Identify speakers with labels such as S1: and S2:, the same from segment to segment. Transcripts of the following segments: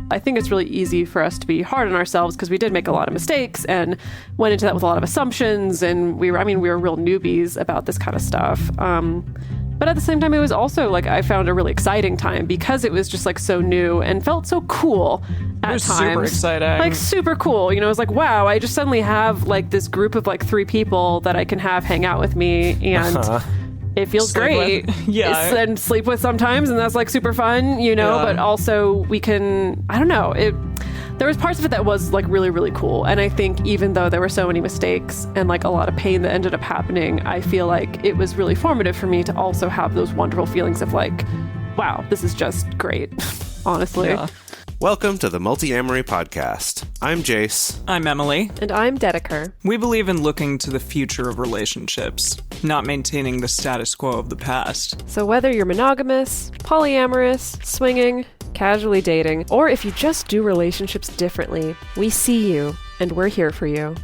S1: I think it's really easy for us to be hard on ourselves because we did make a lot of mistakes and went into that with a lot of assumptions. And we were real newbies about this kind of stuff. But at the same time, it was also like I found a really exciting time because it was just like so new and felt so cool at times.
S2: Super exciting.
S1: Like super cool. You know, it was like, wow, I just suddenly have like this group of like 3 people that I can have hang out with me and it feels great. And sleep with sometimes. And that's like super fun, you know, but also we can, I don't know, there was parts of it that was like really, really cool. And I think even though there were so many mistakes and like a lot of pain that ended up happening, I feel like it was really formative for me to also have those wonderful feelings of like, wow, this is just great, honestly.
S3: Yeah. Welcome to the Multiamory podcast. I'm Jace.
S2: I'm Emily.
S1: And I'm Dedeker.
S2: We believe in looking to the future of relationships, not maintaining the status quo of the past.
S1: So whether you're monogamous, polyamorous, swinging, casually dating, or if you just do relationships differently, we see you and we're here for you.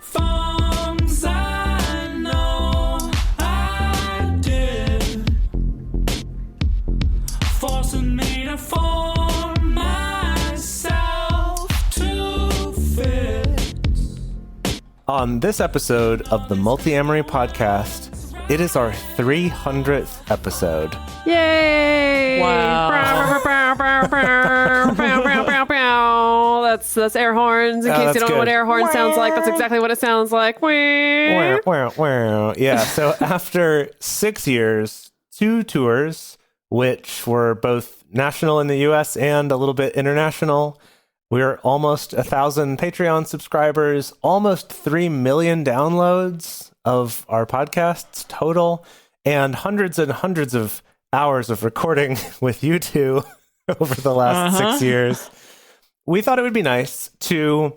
S4: Forms I know I did, forcing me to form myself to fit.
S3: On this episode of the Multiamory podcast, it is our 300th episode.
S1: Yay!
S2: Wow.
S1: That's air horns. In case you don't know what air horn sounds like, that's exactly what it sounds like.
S3: Yeah, so after 6 years, 2 tours, which were both national in the US and a little bit international, we're almost 1,000 Patreon subscribers, almost 3 million downloads of our podcasts total, and hundreds of hours of recording with you two over the last 6 years. We thought it would be nice to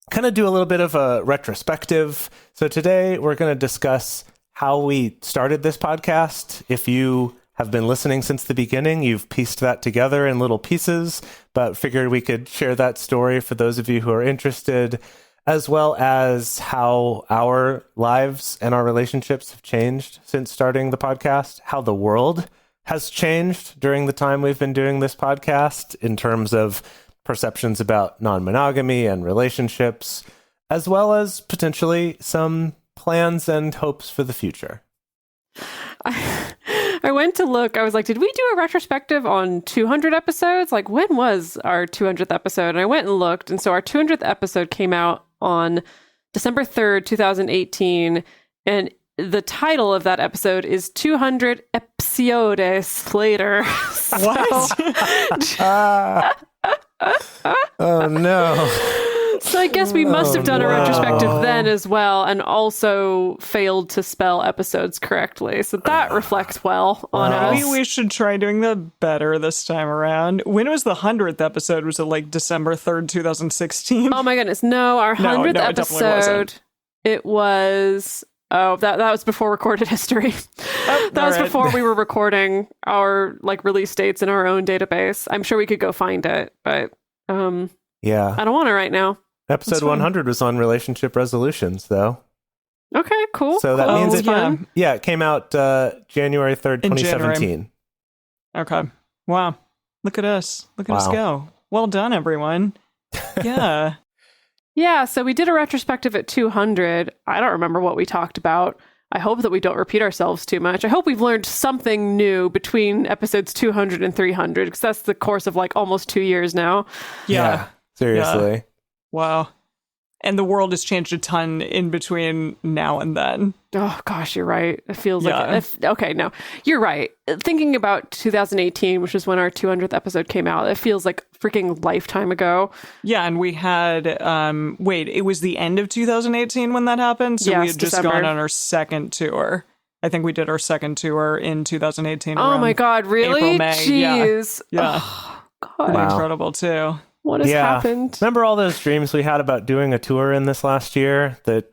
S3: kind of do a little bit of a retrospective. So today we're going to discuss how we started this podcast. If you have been listening since the beginning, you've pieced that together in little pieces, but figured we could share that story for those of you who are interested, as well as how our lives and our relationships have changed since starting the podcast, how the world has changed during the time we've been doing this podcast in terms of perceptions about non-monogamy and relationships, as well as potentially some plans and hopes for the future.
S1: I went to look. I was like, did we do a retrospective on 200 episodes? Like, when was our 200th episode? And I went and looked. And so our 200th episode came out on December 3rd, 2018. And the title of that episode is 200 episodes later.
S2: What?
S3: Oh, no.
S1: So I guess we must have done a retrospective then as well, and also failed to spell episodes correctly. So that reflects well on us.
S2: Maybe we should try doing that better this time around. When was the 100th episode? Was it like December 3rd, 2016?
S1: Oh my goodness. No, our 100th episode, it was... Oh, that was before recorded history. That was before we were recording our like release dates in our own database. I'm sure we could go find it, but
S3: yeah,
S1: I don't want to right now.
S3: Episode 100 was on relationship resolutions, though.
S1: Okay, cool.
S3: So that means it came out January 3rd, 2017.
S2: Okay. Wow. Look at us. Look at us go. Well done, everyone. Yeah.
S1: Yeah, so we did a retrospective at 200. I don't remember what we talked about. I hope that we don't repeat ourselves too much. I hope we've learned something new between episodes 200 and 300, because that's the course of like almost 2 years now.
S3: Yeah. Seriously.
S2: Yeah. Wow. And the world has changed a ton in between now and then.
S1: Oh, gosh, you're right. It feels like... Okay, no, you're right. Thinking about 2018, which is when our 200th episode came out, it feels like freaking lifetime ago.
S2: Yeah, and we had... it was the end of 2018 when that happened? So we had just gone on our second tour. I think we did our second tour in 2018.
S1: Oh my God, really?
S2: April, May.
S1: Jeez.
S2: Yeah.
S1: Oh, God.
S2: Pretty incredible, too.
S1: What has happened?
S3: Remember all those dreams we had about doing a tour in this last year? That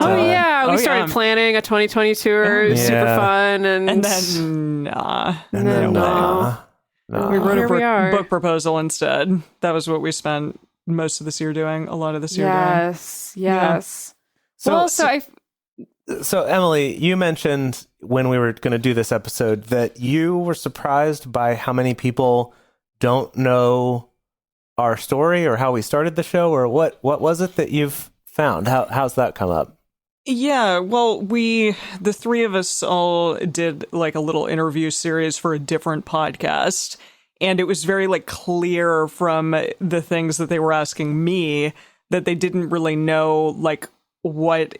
S1: we started planning a 2020 tour. It was super fun, and
S2: then nah.
S1: We
S2: wrote a book proposal instead. That was what we spent most of this year doing. A lot of this year doing.
S1: Yes.
S3: So Emily, you mentioned when we were going to do this episode that you were surprised by how many people don't know our story or how we started the show, or what was it that you've found? How's that come up?
S2: Yeah, well, the three of us all did like a little interview series for a different podcast, and it was very like clear from the things that they were asking me that they didn't really know like what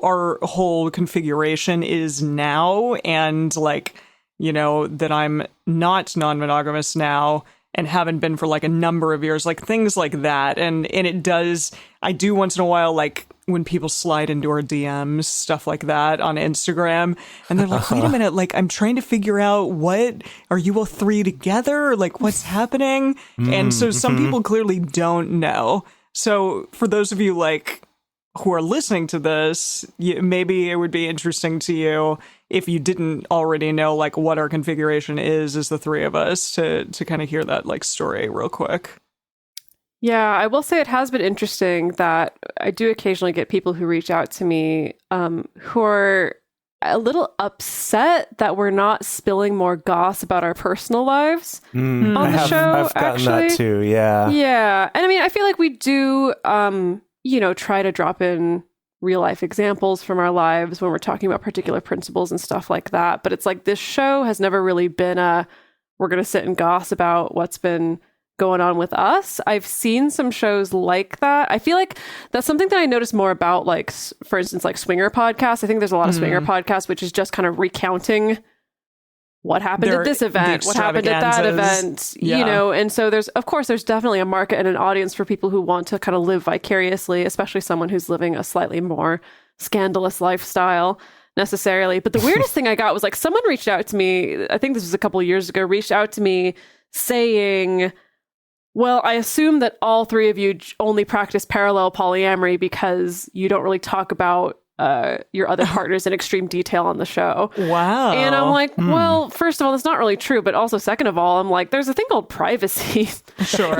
S2: our whole configuration is now, and like, you know, that I'm not non-monogamous now and haven't been for like a number of years, like things like that. And I do once in a while, like when people slide into our DMs, stuff like that on Instagram, and they're like, wait a minute, like I'm trying to figure out, what are you all three together? Like what's happening? And so some people clearly don't know. So for those of you like who are listening to this, maybe it would be interesting to you if you didn't already know like what our configuration is as the three of us, to kind of hear that like story real quick.
S1: Yeah, I will say it has been interesting that I do occasionally get people who reach out to me who are a little upset that we're not spilling more goss about our personal lives on the show.
S3: I've gotten that too, yeah.
S1: Yeah, and I mean, I feel like we do, try to drop in real life examples from our lives when we're talking about particular principles and stuff like that. But it's like this show has never really been we're going to sit and goss about what's been going on with us. I've seen some shows like that. I feel like that's something that I notice more about, like, for instance, like swinger podcasts. I think there's a lot of swinger podcasts, which is just kind of recounting what happened at this event, what happened at that event, and so there's definitely a market and an audience for people who want to kind of live vicariously, especially someone who's living a slightly more scandalous lifestyle necessarily. But the weirdest thing I got was like someone reached out to me, I think this was a couple of years ago, reached out to me saying, well, I assume that all three of you only practice parallel polyamory because you don't really talk about your other partners in extreme detail on the show.
S2: Wow.
S1: And I'm like, well, first of all, that's not really true. But also, second of all, I'm like, there's a thing called privacy.
S2: Sure.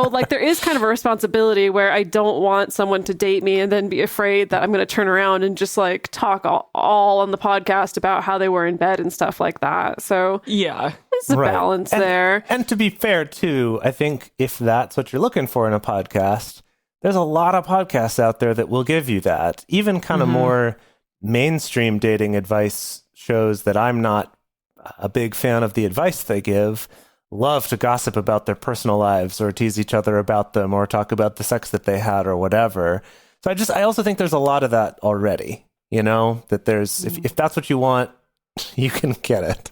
S1: Like there is kind of a responsibility where I don't want someone to date me and then be afraid that I'm going to turn around and just like talk all on the podcast about how they were in bed and stuff like that. So
S2: yeah,
S1: there's a balance there.
S3: And to be fair, too, I think if that's what you're looking for in a podcast, there's a lot of podcasts out there that will give you that. Even kind of more mainstream dating advice shows that I'm not a big fan of the advice they give love to gossip about their personal lives or tease each other about them or talk about the sex that they had or whatever. So I also think there's a lot of that already, that there's, if that's what you want, you can get it.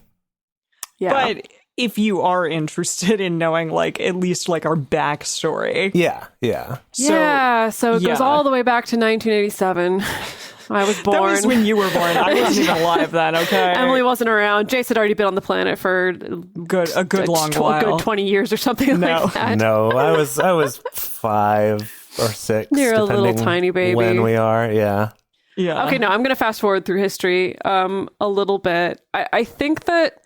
S1: Yeah.
S2: But if you are interested in knowing, like, at least, like, our backstory.
S3: Yeah.
S1: So it goes all the way back to 1987. I was born.
S2: That was when you were born. I wasn't even alive then, okay?
S1: Emily wasn't around. Jace had already been on the planet for
S2: a good long while.
S1: Good 20 years or something like that.
S3: No, I was 5 or 6.
S1: You're a little tiny baby.
S3: When we are, yeah.
S1: Okay, now I'm going to fast forward through history a little bit. I think that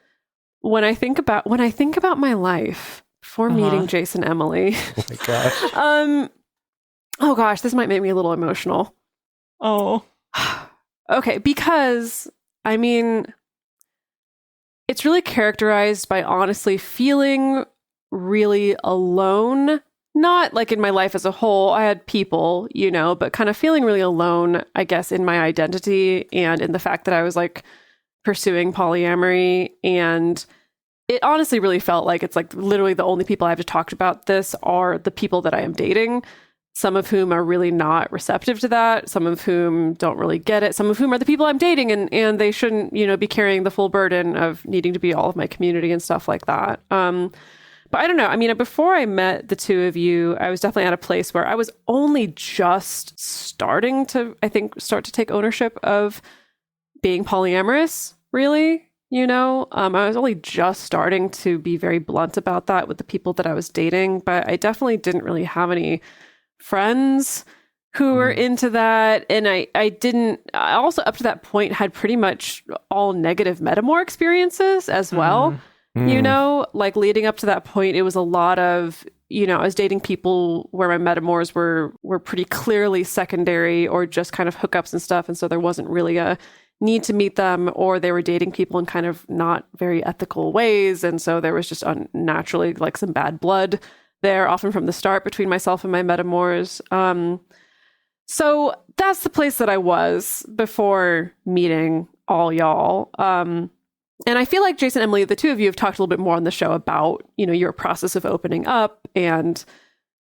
S1: when I think about my life before meeting Jason and Emily,
S3: oh my gosh.
S1: Oh gosh, this might make me a little emotional.
S2: Oh.
S1: Okay, because I mean, it's really characterized by honestly feeling really alone. Not like in my life as a whole. I had people, but kind of feeling really alone, I guess, in my identity and in the fact that I was like pursuing polyamory. And it honestly really felt like it's like literally the only people I have to talk about this are the people that I am dating, some of whom are really not receptive to that, some of whom don't really get it, some of whom are the people I'm dating and they shouldn't, be carrying the full burden of needing to be all of my community and stuff like that. But I don't know. I mean, before I met the two of you, I was definitely at a place where I was only just starting to, I think, start to take ownership of being polyamorous, really. I was only just starting to be very blunt about that with the people that I was dating, but I definitely didn't really have any friends who were into that. And I also up to that point had pretty much all negative metamor experiences as well. Like leading up to that point, it was a lot of, I was dating people where my metamors were pretty clearly secondary or just kind of hookups and stuff. And so there wasn't really a need to meet them, or they were dating people in kind of not very ethical ways. And so there was just unnaturally like some bad blood there, often from the start, between myself and my metamors. So that's the place that I was before meeting all y'all. And I feel like Jason, Emily, the two of you have talked a little bit more on the show about, your process of opening up and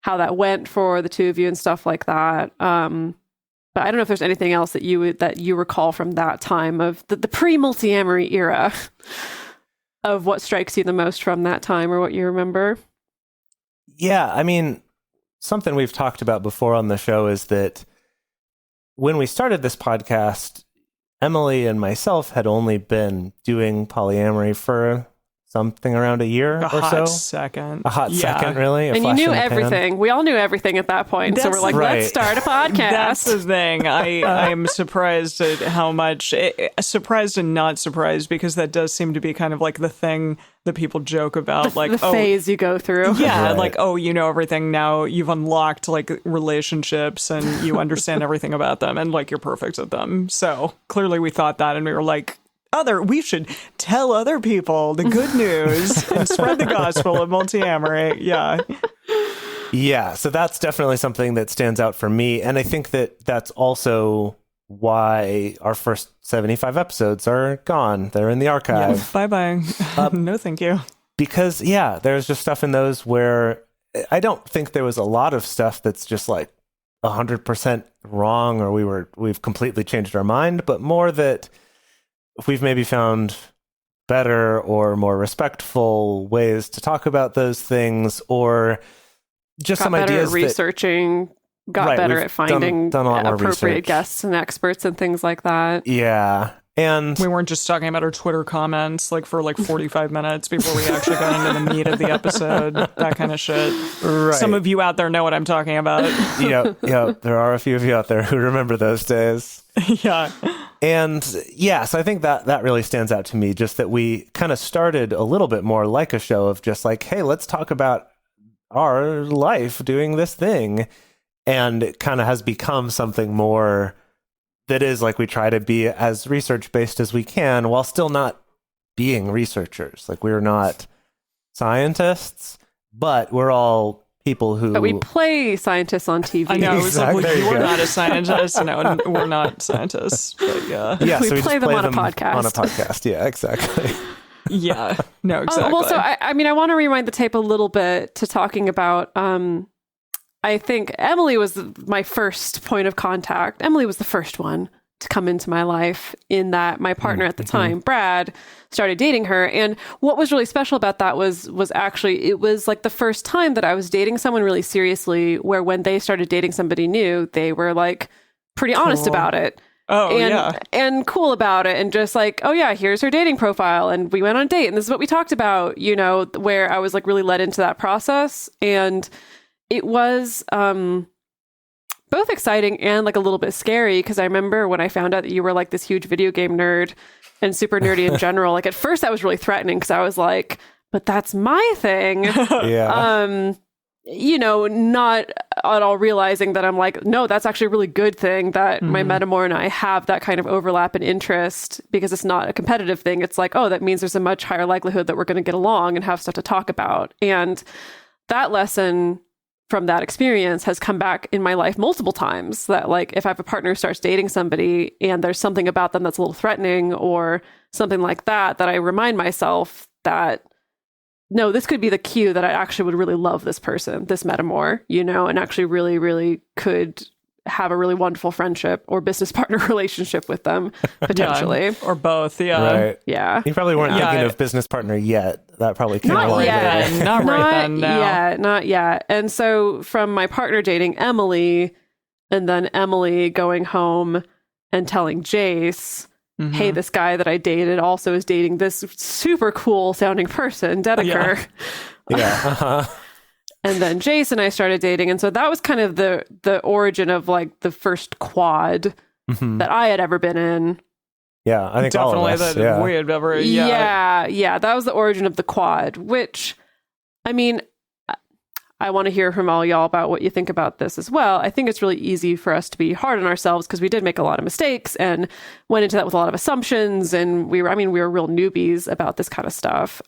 S1: how that went for the two of you and stuff like that. But I don't know if there's anything else that you recall from that time of the pre-Multiamory era of what strikes you the most from that time or what you remember.
S3: Yeah, I mean, something we've talked about before on the show is that when we started this podcast, Emily and myself had only been doing polyamory for something around a year or so.
S2: A hot second.
S3: A hot second, really.
S1: And you knew everything. We all knew everything at that point. So we're like, let's start a podcast.
S2: That's the thing. I'm surprised at how much, surprised and not surprised, because that does seem to be kind of like the thing that people joke about.
S1: The phase you go through.
S2: Yeah, like, you know everything now. You've unlocked like relationships and you understand everything about them and like you're perfect at them. So clearly we thought that and we were like, we should tell other people the good news and spread the gospel of Multiamory. Yeah,
S3: so that's definitely something that stands out for me, and I think that that's also why our first 75 episodes are gone. They're in the archive.
S2: Bye no thank you.
S3: Because there's just stuff in those where I don't think there was a lot of stuff that's just like 100% wrong or we've completely changed our mind, but more that we've maybe found better or more respectful ways to talk about those things, or just some ideas.
S1: Got better at researching, got better at finding
S3: done a lot more
S1: appropriate
S3: research.
S1: Guests and experts and things like that.
S3: Yeah. And
S2: we weren't just talking about our Twitter comments like for like 45 minutes before we actually got into the meat of the episode, that kind of shit.
S3: Right.
S2: Some of you out there know what I'm talking about.
S3: Yeah, there are a few of you out there who remember those days.
S2: Yeah.
S3: And so I think that really stands out to me, just that we kind of started a little bit more like a show of just like, hey, let's talk about our life doing this thing. And it kind of has become something more that is like we try to be as research-based as we can while still not being researchers. Like, we're not scientists, but we're all people who...
S1: But we play scientists on TV.
S2: I know.
S3: Exactly.
S2: It was like, well, you're not a scientist. No, we're not scientists. But
S3: yeah,
S1: we
S3: so we
S1: play them on a podcast.
S3: On a podcast, yeah, exactly.
S2: Yeah, no, exactly.
S1: Well, so I want to rewind the tape a little bit to talking about... I think Emily was my first point of contact. Emily was the first one to come into my life, in that my partner at the time, Brad, started dating her. And what was really special about that was actually, it was like the first time that I was dating someone really seriously, where when they started dating somebody new, they were like pretty honest about it. And cool about it, and just like, oh yeah, here's her dating profile, and we went on a date, and this is what we talked about, where I was like really led into that process. And it was both exciting and like a little bit scary, because I remember when I found out that you were like this huge video game nerd and super nerdy in general, like at first that was really threatening, because I was like, but that's my thing.
S3: Yeah.
S1: Not at all realizing that I'm like, no, that's actually a really good thing that my metamor and I have that kind of overlap in interest, because it's not a competitive thing. It's like, oh, that means there's a much higher likelihood that we're going to get along and have stuff to talk about. And that lesson from that experience has come back in my life multiple times, that like, if I have a partner who starts dating somebody and there's something about them that's a little threatening or something like that, that I remind myself that, no, this could be the cue that I actually would really love this person, this metamor, and actually really, really could have a really wonderful friendship or business partner relationship with them, potentially.
S2: Yeah, or both, yeah.
S3: Right.
S1: Yeah.
S3: You probably weren't thinking of business partner yet. That probably came
S1: Not
S3: along
S1: yet.
S3: later.
S1: Not yet. And so from my partner dating Emily, and then Emily going home and telling Jace, hey, this guy that I dated also is dating this super cool sounding person, Dedeker.
S3: Yeah.
S1: And then Jace and I started dating. And so that was kind of the origin of like the first quad that I had ever been in.
S3: Yeah, I think
S2: definitely
S3: all of us,
S2: that we had ever.
S1: Yeah. That was the origin of the quad, which, I mean, I want to hear from all y'all about what you think about this as well. I think it's really easy for us to be hard on ourselves, because we did make a lot of mistakes and went into that with a lot of assumptions. And we were real newbies about this kind of stuff.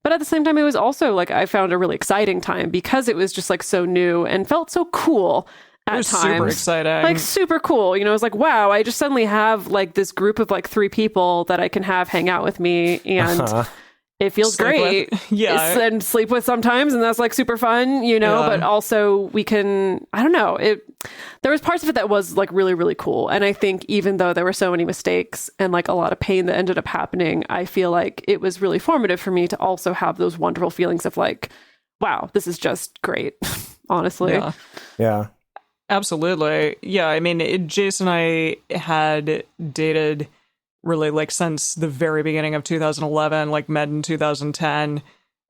S1: But at the same time, it was also like I found a really exciting time because it was just like so new and felt so cool at times.
S2: Super exciting.
S1: Like super cool. You know, it was like, wow, I just suddenly have like this group of like 3 people that I can have hang out with me and it feels great. And sleep with sometimes, and that's like super fun, you know, but also we can, I don't know, there was parts of it that was like really, really cool. And I think even though there were so many mistakes and like a lot of pain that ended up happening, I feel like it was really formative for me to also have those wonderful feelings of like, wow, this is just great, honestly.
S3: Yeah.
S2: Absolutely. Yeah. I mean, Jason and I had dated really like since the very beginning of 2011, like met in 2010,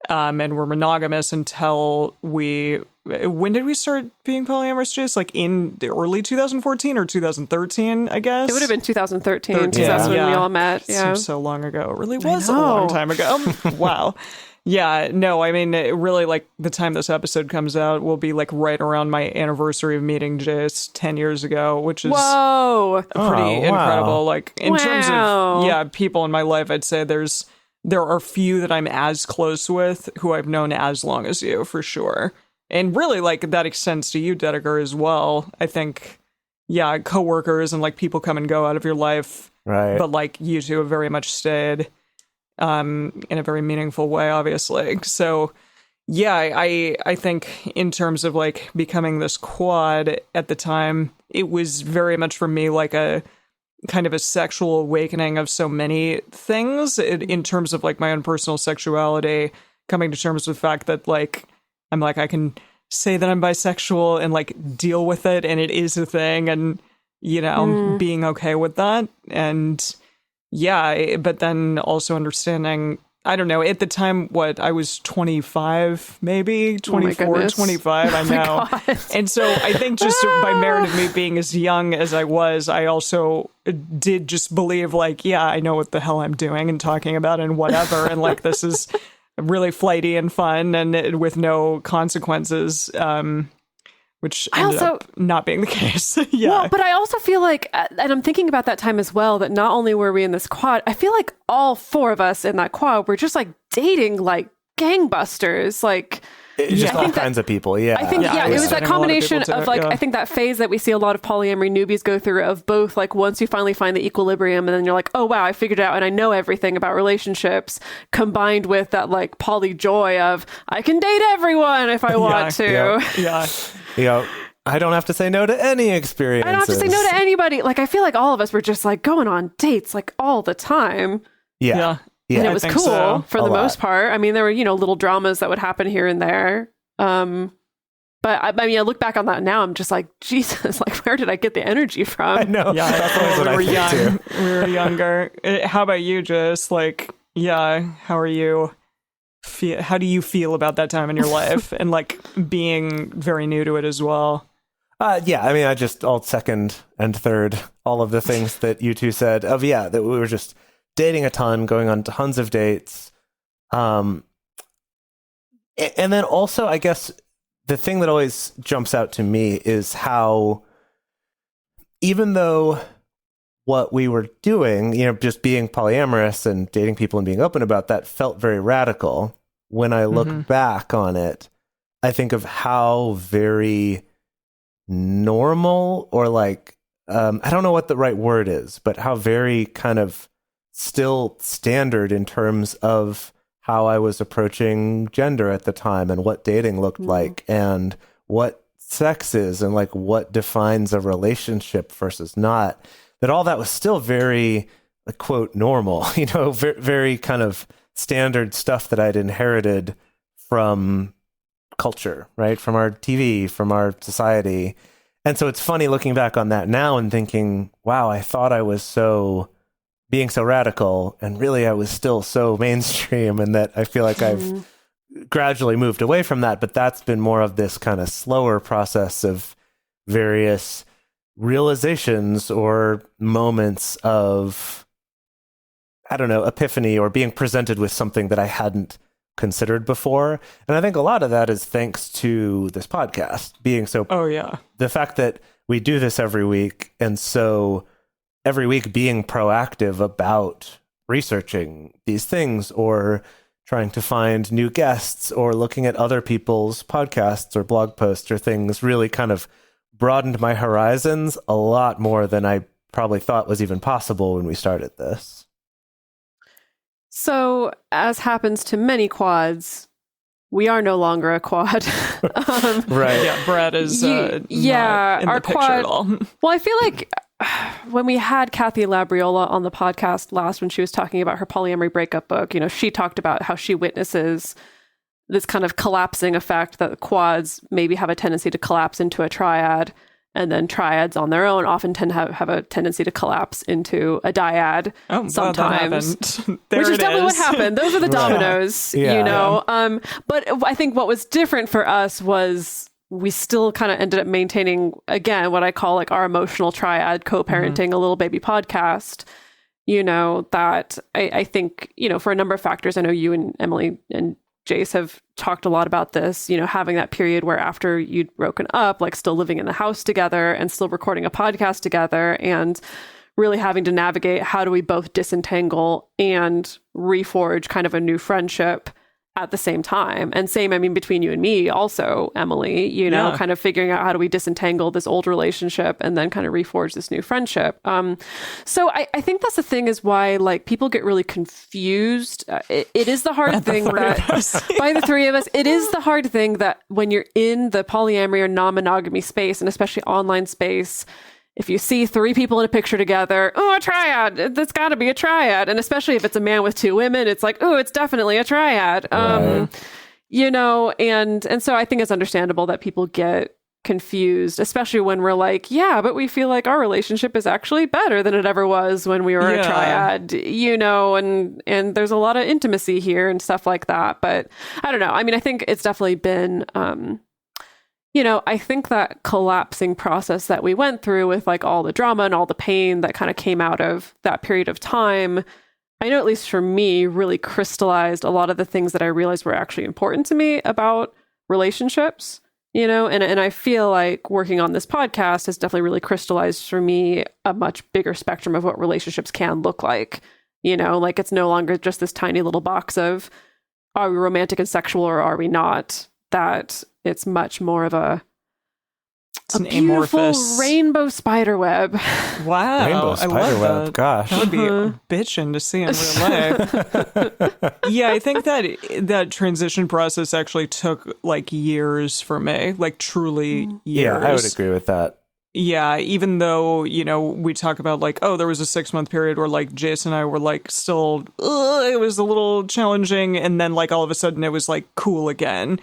S2: and we're monogamous until when did we start being polyamorous, Jace? Like in the early 2014 or 2013, I guess?
S1: It would have been 2013 because that's when we all met. Yeah.
S2: Seems so long ago. It really was a long time ago. Wow. Yeah, no, I mean, really, like, the time this episode comes out will be, like, right around my anniversary of meeting Jace 10 years ago, which is pretty incredible. Like, in terms of, people in my life, I'd say there are few that I'm as close with who I've known as long as you, for sure. And really, like, that extends to you, Dedeker, as well. I think, coworkers and, like, people come and go out of your life.
S3: Right.
S2: But, like, you two have very much stayed. In a very meaningful way, obviously. So, yeah, I think in terms of like becoming this quad at the time, it was very much for me like a kind of a sexual awakening of so many things in terms of like my own personal sexuality, coming to terms with the fact that like I'm like I can say that I'm bisexual and like deal with it, and it is a thing, and you know, being okay with that. And yeah, but then also understanding, I don't know, at the time, I was 25, maybe 24, 25, I know. And so I think just by merit of me being as young as I was, I also did just believe like, yeah, I know what the hell I'm doing and talking about and whatever. And like, this is really flighty and fun and with no consequences. Which ended up not being the case.
S1: Well, but I also feel like, and I'm thinking about that time as well, that not only were we in this quad, I feel like all 4 of us in that quad were just like dating like gangbusters. Like,
S3: just all kinds of people. Yeah.
S1: I think, it was that combination of like, I think that phase that we see a lot of polyamory newbies go through of both like once you finally find the equilibrium and then you're like, oh wow, I figured it out and I know everything about relationships, combined with that like poly joy of I can date everyone if I want to.
S3: You know, I don't have to say no to any experiences.
S1: I don't have to say no to anybody. Like, I feel like all of us were just like going on dates like all the time.
S3: Yeah.
S1: And it was cool for the most part. I mean, there were, you know, little dramas that would happen here and there. But I mean, I look back on that now, I'm just like, Jesus, like, where did I get the energy from?
S3: I know.
S2: Yeah,
S3: that's what I think
S2: young.
S3: too.
S2: We were younger. How about you, Jess? Like, how are you? How do you feel about that time in your life and like being very new to it as well?
S3: I mean, I'll second and third all of the things that you two said that we were just dating a ton, going on tons of dates. And then also, I guess the thing that always jumps out to me is how, even though what we were doing, you know, just being polyamorous and dating people and being open about that felt very radical. When I look back on it, I think of how very normal or like, I don't know what the right word is, but how very kind of still standard in terms of how I was approaching gender at the time and what dating looked like and what sex is and like what defines a relationship versus not. That all that was still very, like, quote, normal, you know, very, very kind of standard stuff that I'd inherited from culture, right? From our TV, from our society. And so it's funny looking back on that now and thinking, wow, I thought I was being so radical, and really I was still so mainstream, and that I feel like I've gradually moved away from that. But that's been more of this kind of slower process of various realizations or moments of, I don't know, epiphany or being presented with something that I hadn't considered before. And I think a lot of that is thanks to this podcast being so...
S2: Oh, yeah.
S3: The fact that we do this every week, and so every week being proactive about researching these things or trying to find new guests or looking at other people's podcasts or blog posts or things really kind of broadened my horizons a lot more than I probably thought was even possible when we started this.
S1: So, as happens to many quads, we are no longer a quad.
S3: Right.
S2: Yeah, Brad is not in the picture
S1: quad,
S2: at all.
S1: Well, I feel like when we had Kathy Labriola on the podcast last, when she was talking about her polyamory breakup book, she talked about how she witnesses this kind of collapsing effect that quads maybe have a tendency to collapse into a triad, and then triads on their own often tend to have a tendency to collapse into a dyad sometimes. Which is definitely what happened. Those are the dominoes, But I think what was different for us was we still kind of ended up maintaining, again, what I call like our emotional triad, co-parenting a little baby podcast, that I think, for a number of factors, I know you and Emily and Jace have talked a lot about this, having that period where after you'd broken up, like still living in the house together and still recording a podcast together and really having to navigate how do we both disentangle and reforge kind of a new friendship at the same time. And same, between you and me also, Emily, kind of figuring out how do we disentangle this old relationship and then kind of reforge this new friendship. So I think that's the thing is why like people get really confused. It is the hard thing that by the three of us, it is the hard thing that when you're in the polyamory or non-monogamy space and especially online space, if you see three people in a picture together, a triad, that's got to be a triad. And especially if it's a man with two women, it's like, it's definitely a triad. And so I think it's understandable that people get confused, especially when we're like, yeah, but we feel like our relationship is actually better than it ever was when we were a triad, and there's a lot of intimacy here and stuff like that. But I don't know. I think it's definitely been, I think that collapsing process that we went through with like all the drama and all the pain that kind of came out of that period of time, I know at least for me, really crystallized a lot of the things that I realized were actually important to me about relationships, and I feel like working on this podcast has definitely really crystallized for me a much bigger spectrum of what relationships can look like, like it's no longer just this tiny little box of are we romantic and sexual or are we not, that it's much more of a beautiful
S2: amorphous
S1: rainbow spider web.
S2: Wow.
S3: Rainbow spider web.
S2: That.
S3: Gosh.
S2: That would be bitching to see in real life. Yeah, I think that transition process actually took like years for me, like truly years.
S3: Yeah, I would agree with that.
S2: Yeah, even though, we talk about like, there was a 6-month period where like Jason and I were like still, it was a little challenging. And then like all of a sudden it was like cool again.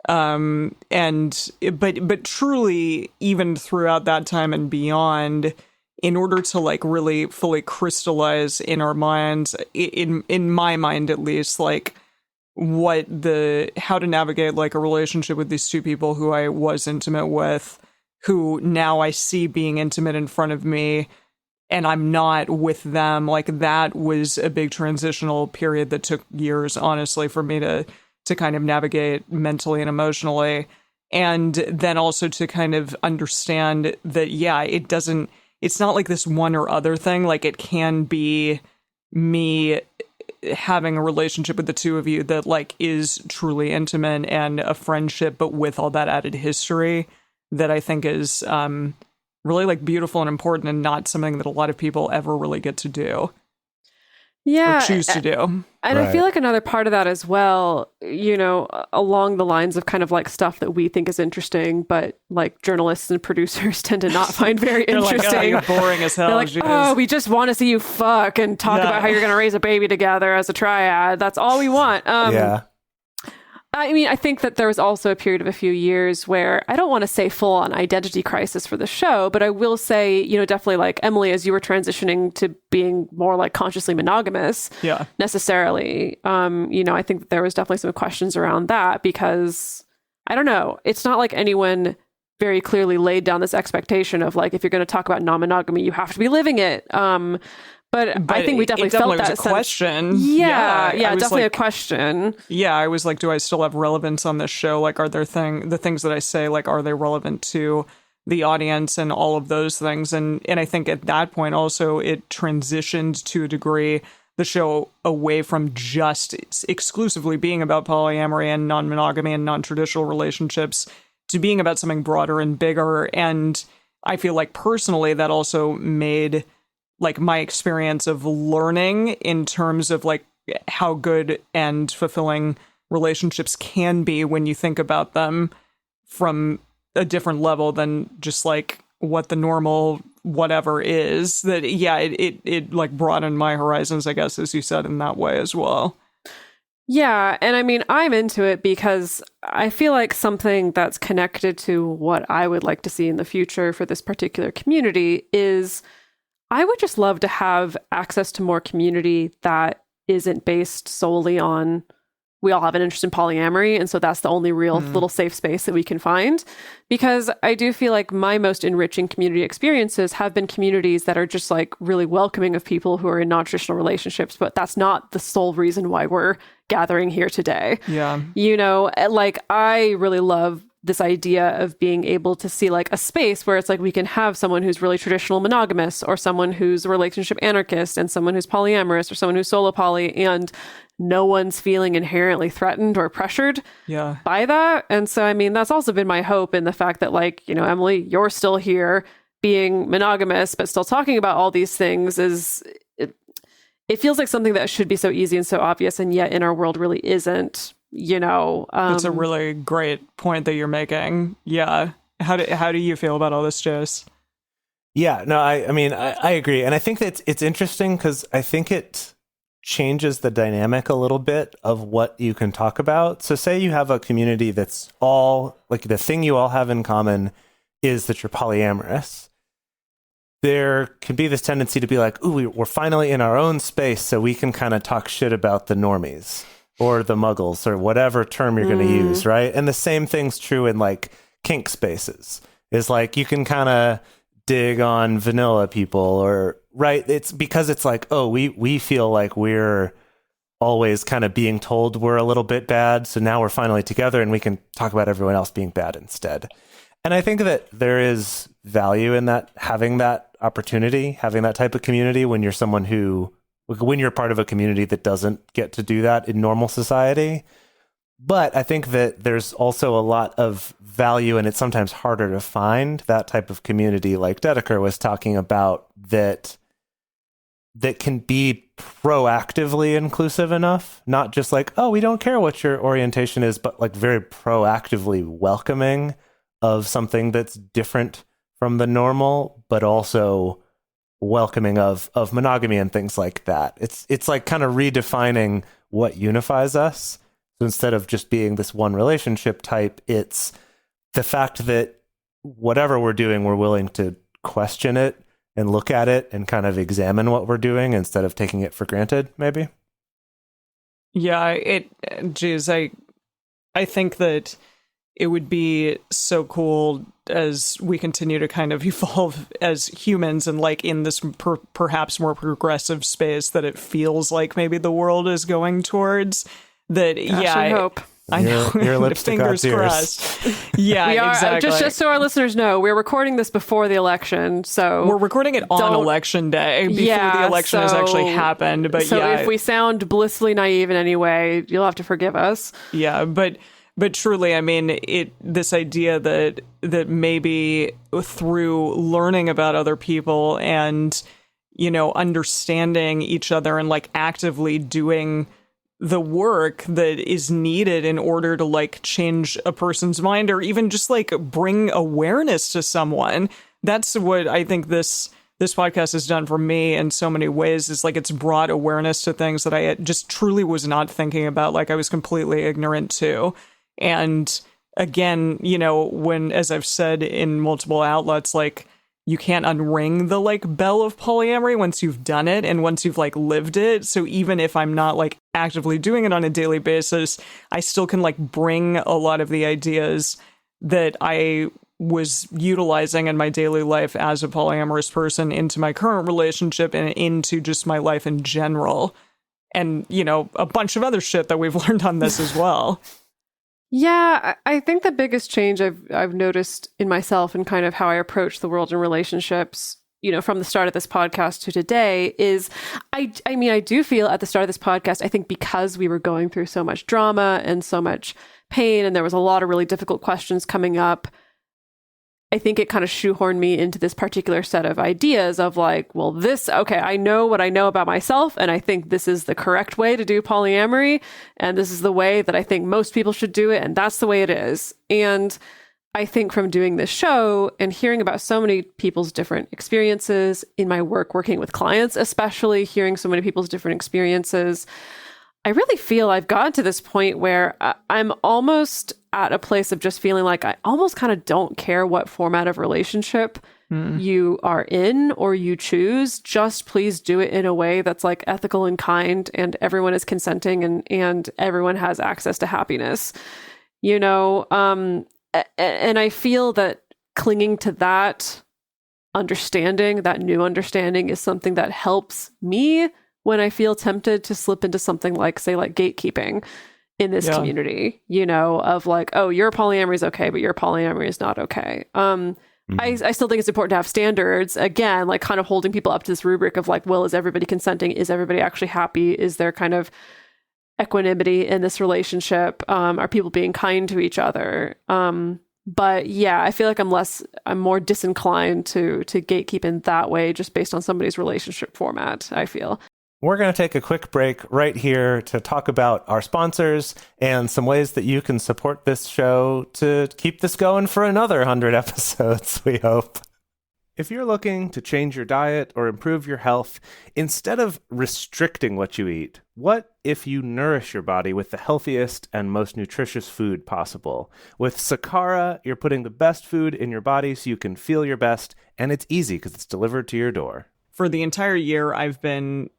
S2: But truly, even throughout that time and beyond, in order to like really fully crystallize in our minds, in my mind at least, like how to navigate like a relationship with these two people who I was intimate with, who now I see being intimate in front of me and I'm not with them, like that was a big transitional period that took years, honestly, for me to kind of navigate mentally and emotionally. And then also to kind of understand that, it's not like this one or other thing. Like it can be me having a relationship with the two of you that like is truly intimate and a friendship, but with all that added history that I think is really like beautiful and important and not something that a lot of people ever really get to do.
S1: Yeah.
S2: Or choose to do.
S1: And I feel like another part of that as well, along the lines of kind of like stuff that we think is interesting, but like journalists and producers tend to not find very interesting.
S2: Like, you're boring as hell.
S1: They're like, we just want to see you fuck and talk about how you're going to raise a baby together as a triad. That's all we want. I think that there was also a period of a few years where I don't want to say full on identity crisis for the show, but I will say, definitely like Emily, as you were transitioning to being more like consciously monogamous, necessarily, I think that there was definitely some questions around that because I don't know, it's not like anyone very clearly laid down this expectation of like, if you're going to talk about non-monogamy, you have to be living it. But I think we definitely felt that
S2: was a question.
S1: Yeah, definitely a question.
S2: Yeah, I was like, do I still have relevance on this show? Like, are there the things that I say, like, are they relevant to the audience and all of those things? And I think at that point also it transitioned to a degree the show away from just exclusively being about polyamory and non-monogamy and non-traditional relationships to being about something broader and bigger. And I feel like personally that also made like my experience of learning in terms of like how good and fulfilling relationships can be when you think about them from a different level than just like what the normal whatever is. That it like broadened my horizons, I guess, as you said, in that way as well.
S1: Yeah, and I mean, I'm into it because I feel like something that's connected to what I would like to see in the future for this particular community is I would just love to have access to more community that isn't based solely on we all have an interest in polyamory, and so that's the only real little safe space that we can find. Because I do feel like my most enriching community experiences have been communities that are just like really welcoming of people who are in non-traditional relationships, but that's not the sole reason why we're gathering here today.
S2: Yeah.
S1: You know, like I really love this idea of being able to see like a space where it's like we can have someone who's really traditional monogamous or someone who's a relationship anarchist and someone who's polyamorous or someone who's solo poly, and no one's feeling inherently threatened or pressured by that. And so, I mean, that's also been my hope in the fact that like, you know, Emily, you're still here being monogamous, but still talking about all these things it feels like something that should be so easy and so obvious. And yet in our world really isn't. You know,
S2: that's a really great point that you're making. Yeah. How do you feel about all this, Jace?
S3: Yeah, no, I mean, I agree. And I think that it's interesting because I think it changes the dynamic a little bit of what you can talk about. So say you have a community that's all like the thing you all have in common is that you're polyamorous. There can be this tendency to be like, ooh, we're finally in our own space so we can kind of talk shit about the normies. Or the muggles, or whatever term you're going to use, right? And the same thing's true in like kink spaces. Is like you can kind of dig on vanilla people, or right? It's because it's like, oh, we feel like we're always kind of being told we're a little bit bad, so now we're finally together and we can talk about everyone else being bad instead. And I think that there is value in that, having that opportunity, having that type of community when you're someone who. When you're part of a community that doesn't get to do that in normal society. But I think that there's also a lot of value, and it's sometimes harder to find that type of community like Dedeker was talking about that can be proactively inclusive enough, not just like, oh, we don't care what your orientation is, but like very proactively welcoming of something that's different from the normal, but also welcoming of monogamy and things like that. It's like kind of redefining what unifies us. So instead of just being this one relationship type, it's the fact that whatever we're doing, we're willing to question it and look at it and kind of examine what we're doing instead of taking it for granted, maybe.
S2: Yeah, I think that it would be so cool as we continue to kind of evolve as humans and like in this perhaps more progressive space that it feels like maybe the world is going towards. That. Gosh, yeah,
S1: I hope.
S2: I know.
S3: Your lipstick
S2: Fingers crossed. Yeah,
S1: we are,
S2: exactly.
S1: Just so our listeners know, we're recording this before the election, so
S2: we're recording it on election day before the election has actually happened. But
S1: so if we sound blissfully naive in any way, you'll have to forgive us.
S2: Yeah, but truly, I mean, this idea that maybe through learning about other people and, you know, understanding each other and like actively doing the work that is needed in order to like change a person's mind or even just like bring awareness to someone. That's what I think this podcast has done for me in so many ways, is like it's brought awareness to things that I just truly was not thinking about, like I was completely ignorant to. And again, you know, when, as I've said in multiple outlets, like you can't unring the like bell of polyamory once you've done it and once you've like lived it. So even if I'm not like actively doing it on a daily basis, I still can like bring a lot of the ideas that I was utilizing in my daily life as a polyamorous person into my current relationship and into just my life in general. And, you know, a bunch of other shit that we've learned on this as well.
S1: Yeah, I think the biggest change I've noticed in myself and kind of how I approach the world in relationships from the start of this podcast to today is I mean, I do feel at the start of this podcast, I think because we were going through so much drama and so much pain, and there was a lot of really difficult questions coming up, I think it kind of shoehorned me into this particular set of ideas of like, well, I know what I know about myself, and I think this is the correct way to do polyamory, and this is the way that I think most people should do it, and that's the way it is. And I think from doing this show and hearing about so many people's different experiences in my work, working with clients, especially hearing so many people's different experiences, I really feel I've gotten to this point where I'm almost at a place of just feeling like I almost kind of don't care what format of relationship you are in or you choose. Just please do it in a way that's like ethical and kind, and everyone is consenting and everyone has access to happiness, and I feel that clinging to that understanding, that new understanding, is something that helps me when I feel tempted to slip into something like, say, like gatekeeping in this community, of like, oh, your polyamory is okay, but your polyamory is not okay. I still think it's important to have standards, again, like kind of holding people up to this rubric of like, well, is everybody consenting? Is everybody actually happy? Is there kind of equanimity in this relationship? Are people being kind to each other? But yeah, I feel like I'm more disinclined to gatekeep in that way, just based on somebody's relationship format, I feel.
S3: We're going to take a quick break right here to talk about our sponsors and some ways that you can support this show to keep this going for another 100 episodes, we hope. If you're looking to change your diet or improve your health, instead of restricting what you eat, what if you nourish your body with the healthiest and most nutritious food possible? With Sakara, you're putting the best food in your body so you can feel your best, and it's easy because it's delivered to your door.
S2: For the entire year, I've been,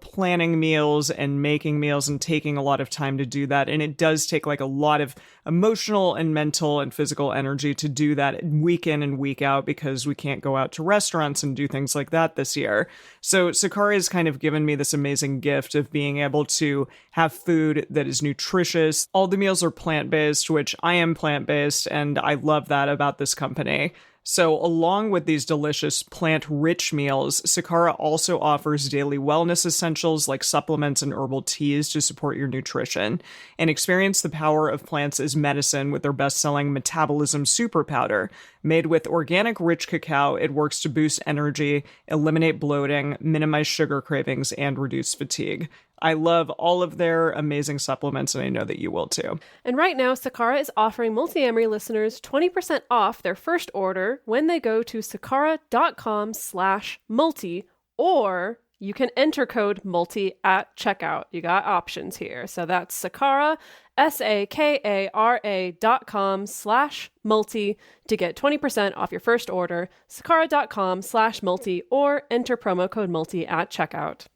S2: planning meals and making meals and taking a lot of time to do that. And it does take like a lot of emotional and mental and physical energy to do that week in and week out, because we can't go out to restaurants and do things like that this year. So Sakara has kind of given me this amazing gift of being able to have food that is nutritious. All the meals are plant-based, which I am plant-based, and I love that about this company. So along with these delicious plant-rich meals, Sakara also offers daily wellness essentials like supplements and herbal teas to support your nutrition. And experience the power of plants as medicine with their best-selling Metabolism Super Powder. Made with organic rich cacao, it works to boost energy, eliminate bloating, minimize sugar cravings, and reduce fatigue. I love all of their amazing supplements, and I know that you will too.
S1: And right now, Sakara is offering Multiamory listeners 20% off their first order when they go to sakara.com/multi, or you can enter code multi at checkout. You got options here. So that's Sakara, sakara.com/multi to get 20% off your first order. Sakara.com/multi, or enter promo code multi at checkout.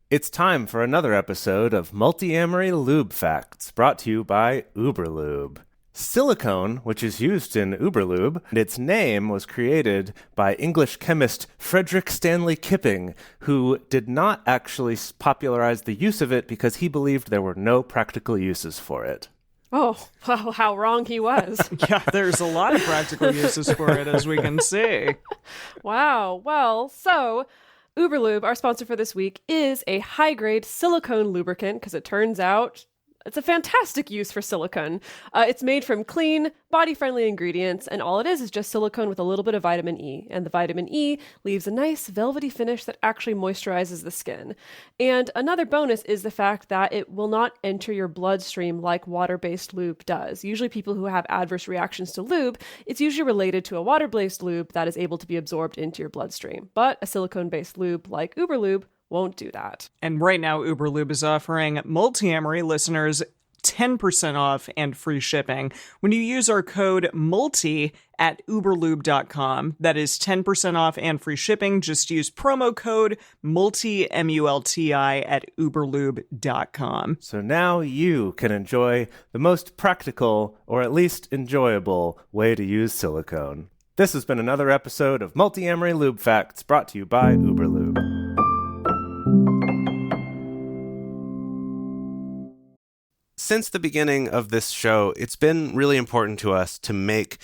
S3: It's time for another episode of Multiamory Lube Facts, brought to you by Uberlube. Silicone, which is used in Uberlube, and its name was created by English chemist Frederick Stanley Kipping, who did not actually popularize the use of it because he believed there were no practical uses for it.
S1: Oh, well, how wrong he was.
S2: Yeah, there's a lot of practical uses for it, as we can see.
S1: Wow. Well, so Uberlube, our sponsor for this week, is a high-grade silicone lubricant, because it turns out it's a fantastic use for silicone. It's made from clean, body-friendly ingredients, and all it is just silicone with a little bit of vitamin E. And the vitamin E leaves a nice velvety finish that actually moisturizes the skin. And another bonus is the fact that it will not enter your bloodstream like water-based lube does. Usually people who have adverse reactions to lube, it's usually related to a water-based lube that is able to be absorbed into your bloodstream. But a silicone-based lube like Uberlube won't do that.
S2: And right now, Uberlube is offering Multiamory listeners 10% off and free shipping when you use our code MULTI at uberlube.com. That is 10% off and free shipping. Just use promo code MULTI, M-U-L-T-I, at uberlube.com.
S3: So now you can enjoy the most practical, or at least enjoyable, way to use silicone. This has been another episode of Multiamory Lube Facts, brought to you by Uberlube. Since the beginning of this show, it's been really important to us to make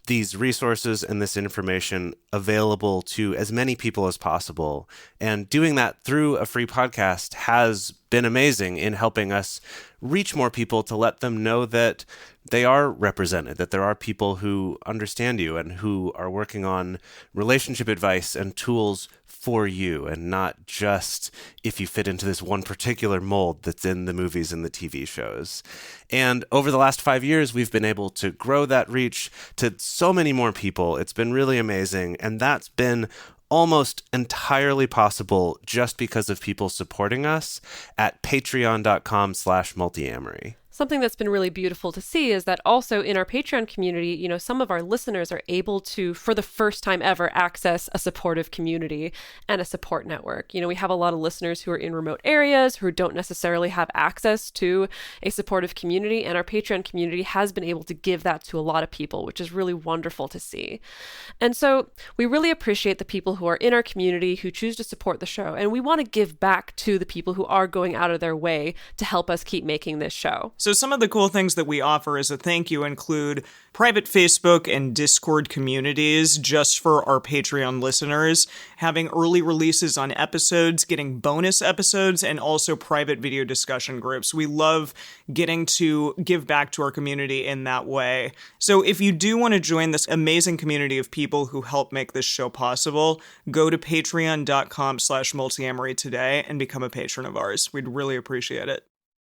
S3: these resources and this information available to as many people as possible. And doing that through a free podcast has been amazing in helping us reach more people, to let them know that they are represented, that there are people who understand you and who are working on relationship advice and tools for you, and not just if you fit into this one particular mold that's in the movies and the TV shows. And over the last 5 years, we've been able to grow that reach to so many more people. It's been really amazing. And that's been almost entirely possible just because of people supporting us at patreon.com/multiamory.
S1: Something that's been really beautiful to see is that also in our Patreon community, you know, some of our listeners are able to, for the first time ever, access a supportive community and a support network. You know, we have a lot of listeners who are in remote areas who don't necessarily have access to a supportive community, and our Patreon community has been able to give that to a lot of people, which is really wonderful to see. And so we really appreciate the people who are in our community who choose to support the show, and we want to give back to the people who are going out of their way to help us keep making this show.
S2: So some of the cool things that we offer as a thank you include private Facebook and Discord communities just for our Patreon listeners, having early releases on episodes, getting bonus episodes, and also private video discussion groups. We love getting to give back to our community in that way. So if you do want to join this amazing community of people who help make this show possible, go to patreon.com/multiamory today and become a patron of ours. We'd really appreciate it.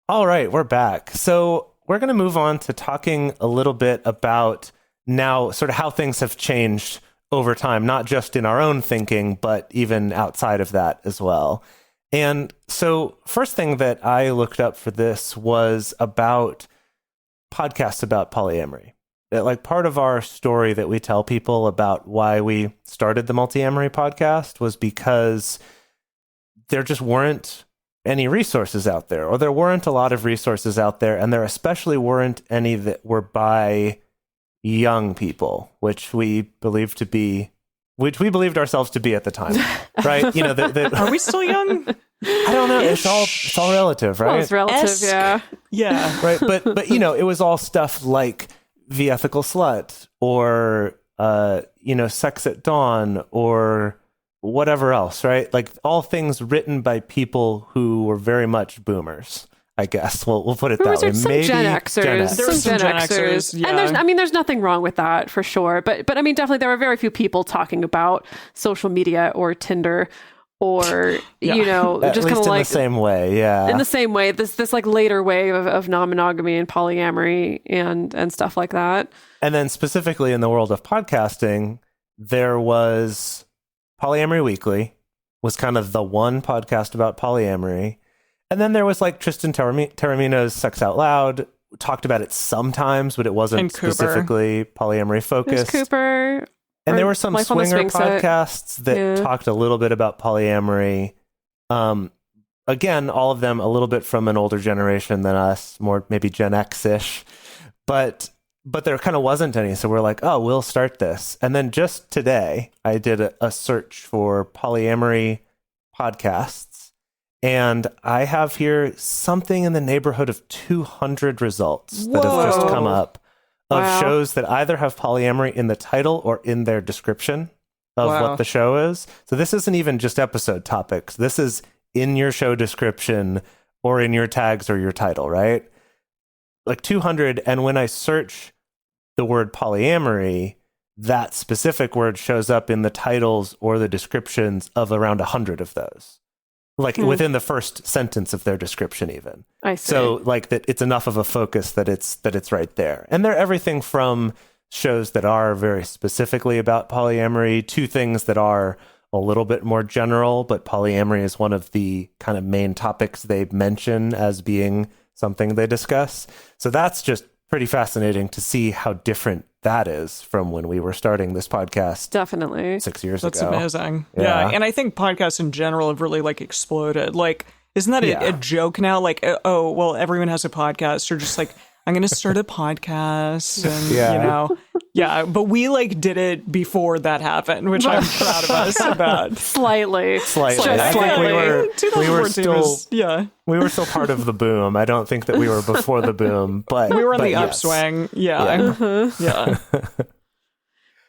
S3: All right, we're back. So we're going to move on to talking a little bit about now sort of how things have changed over time, not just in our own thinking, but even outside of that as well. And so first thing that I looked up for this was about podcasts about polyamory. Like, part of our story that we tell people about why we started the Multiamory podcast was because there just weren't any resources out there, or there weren't a lot of resources out there, and there especially weren't any that were by young people, which we believed ourselves to be at the time, right? You know,
S2: Are we still young?
S3: I don't know. It's all relative, right?
S1: Well, it's relative, yeah.
S2: Yeah.
S3: Right, but you know, it was all stuff like The Ethical Slut, or Sex at Dawn, or whatever else, right? Like, all things written by people who were very much boomers, I guess. We'll put it that way.
S1: Some
S3: Maybe
S1: Gen Xers.
S2: There were some Gen Xers, yeah.
S1: And there's nothing wrong with that, for sure. But I mean, definitely there were very few people talking about social media or Tinder, or,
S2: Yeah.
S1: you know,
S3: At
S1: just
S3: least
S1: kind of
S3: in
S1: like
S3: the same way, yeah.
S1: in the same way, this like later wave of non-monogamy and polyamory and stuff like that.
S3: And then specifically in the world of podcasting, there was Polyamory Weekly, was kind of the one podcast about polyamory. And then there was like Tristan Taormino's Sex Out Loud, talked about it sometimes, but it wasn't specifically polyamory focused.
S1: There's Cooper.
S3: And there were some
S1: Life on the
S3: swinger
S1: Swing Set.
S3: podcasts that talked a little bit about polyamory. Again, all of them a little bit from an older generation than us, more maybe Gen X-ish. But there kind of wasn't any. So we're like, oh, we'll start this. And then just today, I did a search for polyamory podcasts. And I have here something in the neighborhood of 200 results that have just come up of shows that either have polyamory in the title or in their description of what the show is. So this isn't even just episode topics. This is in your show description or in your tags or your title, right? Like 200. And when I search the word polyamory, that specific word shows up in the titles or the descriptions of around 100 of those. Like within the first sentence of their description, even.
S1: I see.
S3: So like that, it's enough of a focus that it's right there. And they're everything from shows that are very specifically about polyamory to things that are a little bit more general, but polyamory is one of the kind of main topics they mention as being something they discuss. So that's just pretty fascinating to see how different that is from when we were starting this podcast.
S1: Definitely.
S3: 6 years
S2: That's
S3: ago.
S2: amazing.
S3: Yeah.
S2: And I think podcasts in general have really like exploded. Like, isn't that a joke now? Like, oh, well, everyone has a podcast. Or just like, I'm going to start a podcast. And, you know, but we like did it before that happened, which I'm proud of us about.
S1: Slightly.
S3: I think we were still we were still part of the boom. I don't think that we were before the boom, but
S2: we were on the
S3: yes.
S2: upswing. Yeah.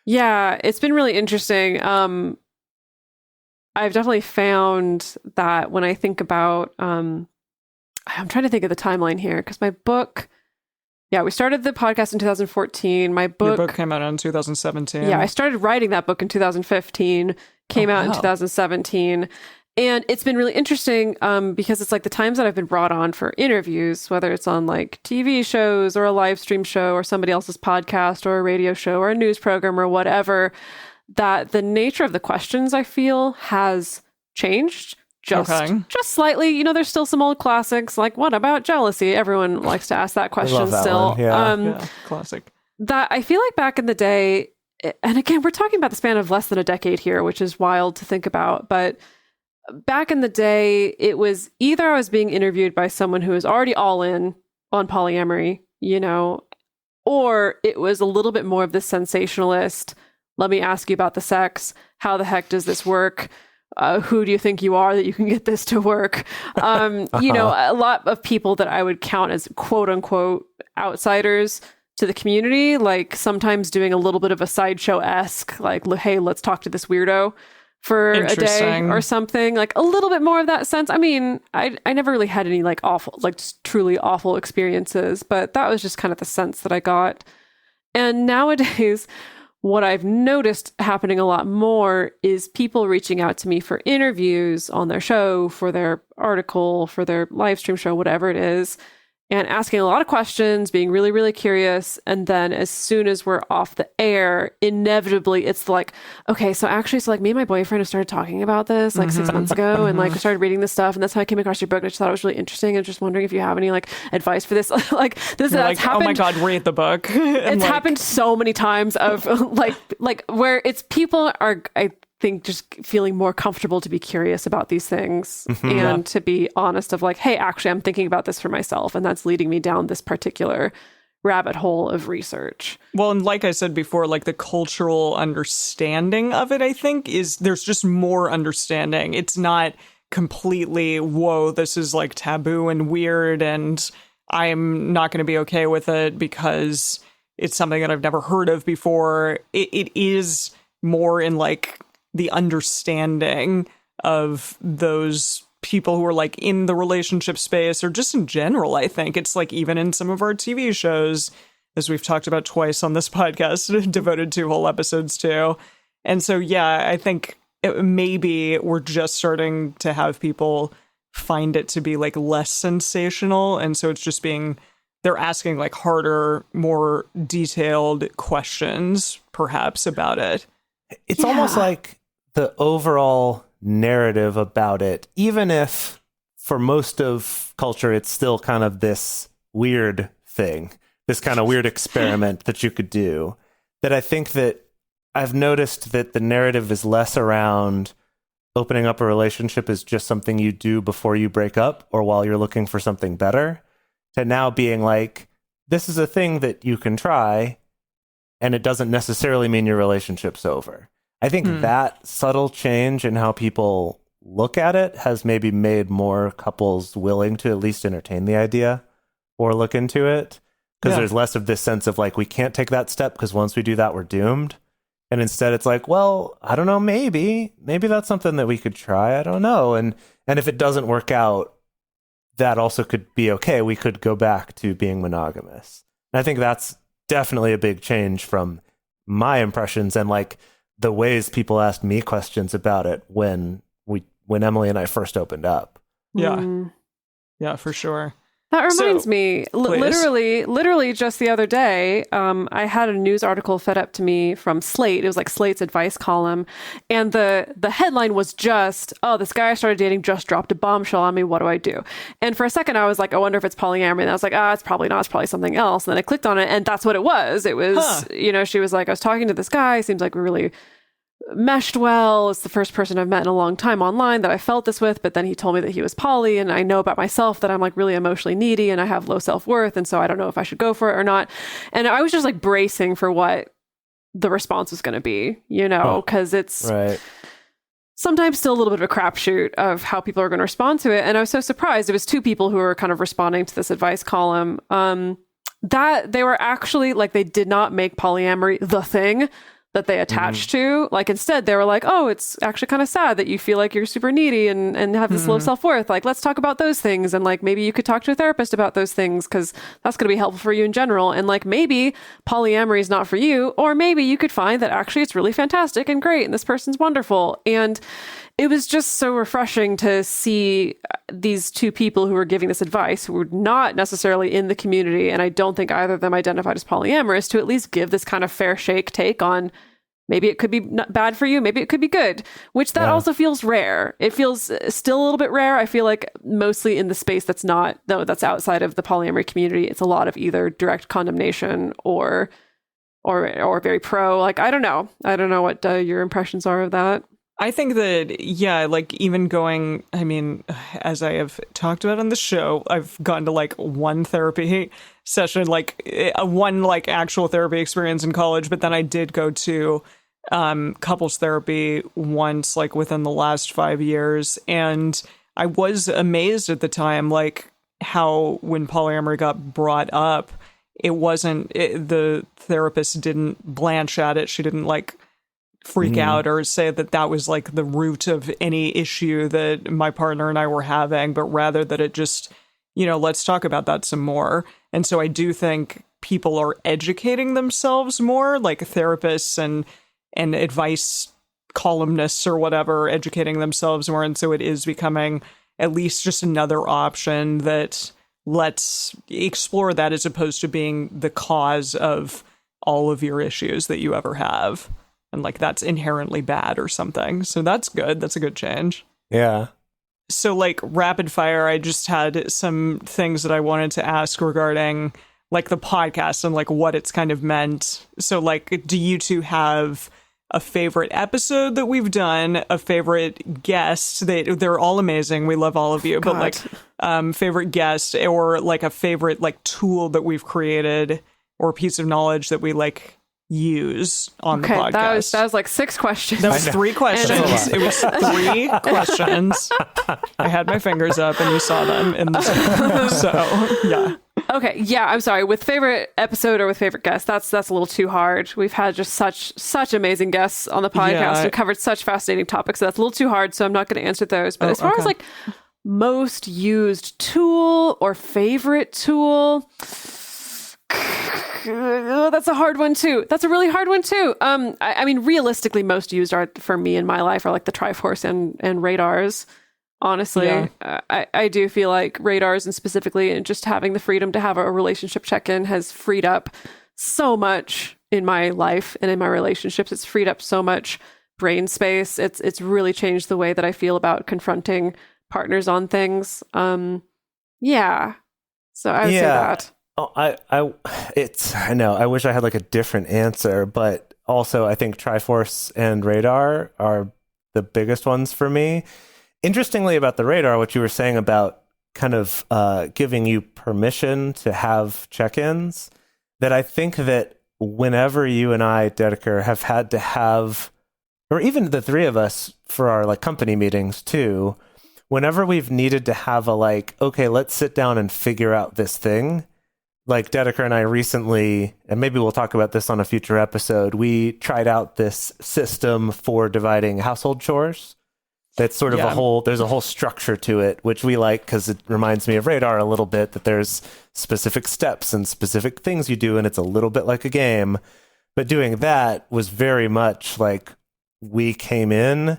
S1: Yeah, it's been really interesting. I've definitely found that when I think about, I'm trying to think of the timeline here because my book, we started the podcast in 2014. My book,
S2: Your book came out in 2017.
S1: Yeah, I started writing that book in 2015, came out in 2017. And it's been really interesting because it's like the times that I've been brought on for interviews, whether it's on like TV shows or a live stream show or somebody else's podcast or a radio show or a news program or whatever, that the nature of the questions I feel has changed just slightly. You know, there's still some old classics like, what about jealousy? Everyone likes to ask that question still.
S2: Yeah, classic.
S1: That I feel like back in the day, and again, we're talking about the span of less than a decade here, which is wild to think about, but back in the day, it was either I was being interviewed by someone who was already all in on polyamory, you know, or it was a little bit more of this sensationalist. Let me ask you about the sex. How the heck does this work? Who do you think you are that you can get this to work? You know, a lot of people that I would count as quote unquote outsiders to the community, like sometimes doing a little bit of a sideshow-esque, like, hey, let's talk to this weirdo for a day or something, like a little bit more of that sense. I mean, I never really had any like awful, like just truly awful experiences, but that was just kind of the sense that I got. And nowadays, what I've noticed happening a lot more is people reaching out to me for interviews on their show, for their article, for their live stream show, whatever it is, and asking a lot of questions, being really, really curious. And then as soon as we're off the air, inevitably it's like, okay, so me and my boyfriend have started talking about this like 6 months ago. And like, we started reading this stuff. And that's how I came across your book. And I just thought it was really interesting. And just wondering if you have any like advice for this. Like this, that's happened.
S2: Oh my God, read the book.
S1: It's happened so many times of like where it's people are, I think, just feeling more comfortable to be curious about these things and to be honest of like, hey, actually, I'm thinking about this for myself. And that's leading me down this particular rabbit hole of research.
S2: Well, and like I said before, like the cultural understanding of it, I think, is there's just more understanding. It's not completely, whoa, this is like taboo and weird and I'm not going to be okay with it because it's something that I've never heard of before. It is more in like the understanding of those people who are like in the relationship space or just in general. I think it's like even in some of our TV shows, as we've talked about twice on this podcast, devoted to whole episodes too. And so, yeah, I think maybe we're just starting to have people find it to be like less sensational. And so it's just they're asking like harder, more detailed questions perhaps about it.
S3: It's almost like the overall narrative about it, even if for most of culture, it's still kind of this weird thing, this kind of weird experiment that you could do, that I think that I've noticed that the narrative is less around opening up a relationship is just something you do before you break up or while you're looking for something better, to now being like, this is a thing that you can try and it doesn't necessarily mean your relationship's over. I think that subtle change in how people look at it has maybe made more couples willing to at least entertain the idea or look into it, because there's less of this sense of like, we can't take that step because once we do that, we're doomed. And instead it's like, well, I don't know, maybe that's something that we could try. I don't know. And if it doesn't work out, that also could be okay. We could go back to being monogamous. And I think that's definitely a big change from my impressions and like the ways people asked me questions about it when Emily and I first opened up.
S2: Yeah. Yeah, for sure.
S1: That reminds me, literally just the other day, I had a news article fed up to me from Slate. It was like Slate's advice column. And the headline was just, oh, this guy I started dating just dropped a bombshell on me. What do I do? And for a second, I was like, I wonder if it's polyamory. And I was like, it's probably not. It's probably something else. And then I clicked on it and that's what it was. It was, you know, she was like, I was talking to this guy. Seems like we really meshed well. It's the first person I've met in a long time online that I felt this with, but then he told me that he was poly, and I know about myself that I'm like really emotionally needy and I have low self-worth, and so I don't know if I should go for it or not. And I was just like bracing for what the response was going to be, you know, because it's sometimes still a little bit of a crapshoot of how people are going to respond to it. And I was so surprised. It was two people who were kind of responding to this advice column that they were actually like, they did not make polyamory the thing. that they attach to. Like instead they were like, oh, it's actually kind of sad that you feel like you're super needy and have this low self-worth. Like, let's talk about those things. And like, maybe you could talk to a therapist about those things because that's going to be helpful for you in general. And like, maybe polyamory is not for you, or maybe you could find that actually it's really fantastic and great and this person's wonderful. And it was just so refreshing to see these two people who were giving this advice, who were not necessarily in the community, and I don't think either of them identified as polyamorous, to at least give this kind of fair shake take on maybe it could be not bad for you, maybe it could be good, which that also feels rare. It feels still a little bit rare. I feel like mostly in the space that's outside of the polyamory community, it's a lot of either direct condemnation or very pro. Like, I don't know what your impressions are of that.
S2: I think that, yeah, like even going, I mean, as I have talked about on the show, I've gone to like one therapy session, like one like actual therapy experience in college, but then I did go to couples therapy once, like within the last 5 years. And I was amazed at the time, like how when polyamory got brought up, the therapist didn't blanch at it. She didn't like freak out or say that was like the root of any issue that my partner and I were having, but rather that it just, let's talk about that some more. And so I do think people are educating themselves more, like therapists and advice columnists or whatever, educating themselves more. And so it is becoming at least just another option that let's explore that, as opposed to being the cause of all of your issues that you ever have. And like, that's inherently bad or something. So that's good. That's a good change.
S3: Yeah.
S2: So like rapid fire, I just had some things that I wanted to ask regarding like the podcast and like what it's kind of meant. So like, do you two have a favorite episode that we've done, a favorite guest? They're all amazing. We love all of you, but like favorite guest, or like a favorite like tool that we've created or piece of knowledge that we like use on the podcast.
S1: That was like 6 questions.
S2: That was 3 questions. It was 3 questions. I had my fingers up and you saw them in the so yeah.
S1: Okay, yeah, I'm sorry. With favorite episode or with favorite guest, that's a little too hard. We've had just such amazing guests on the podcast and covered such fascinating topics. So that's a little too hard, so I'm not going to answer those. But as far as like most used tool or favorite tool, that's a hard one too. That's a really hard one too. I mean, realistically, most used are for me in my life are like the Triforce and radars. Honestly, I do feel like radars, and specifically just having the freedom to have a relationship check-in, has freed up so much in my life and in my relationships. It's freed up so much brain space. It's really changed the way that I feel about confronting partners on things. Yeah. So I would say that.
S3: Oh, I know. I wish I had like a different answer, but also I think Triforce and Radar are the biggest ones for me. Interestingly about the Radar, what you were saying about kind of giving you permission to have check-ins, that I think that whenever you and I, Dedeker, have had to have, or even the 3 of us for our like company meetings too, whenever we've needed to have a like, okay, let's sit down and figure out this thing. Like Dedeker and I recently, and maybe we'll talk about this on a future episode, we tried out this system for dividing household chores. That's sort of there's a whole structure to it, which we like because it reminds me of Radar a little bit, that there's specific steps and specific things you do, and it's a little bit like a game. But doing that was very much like we came in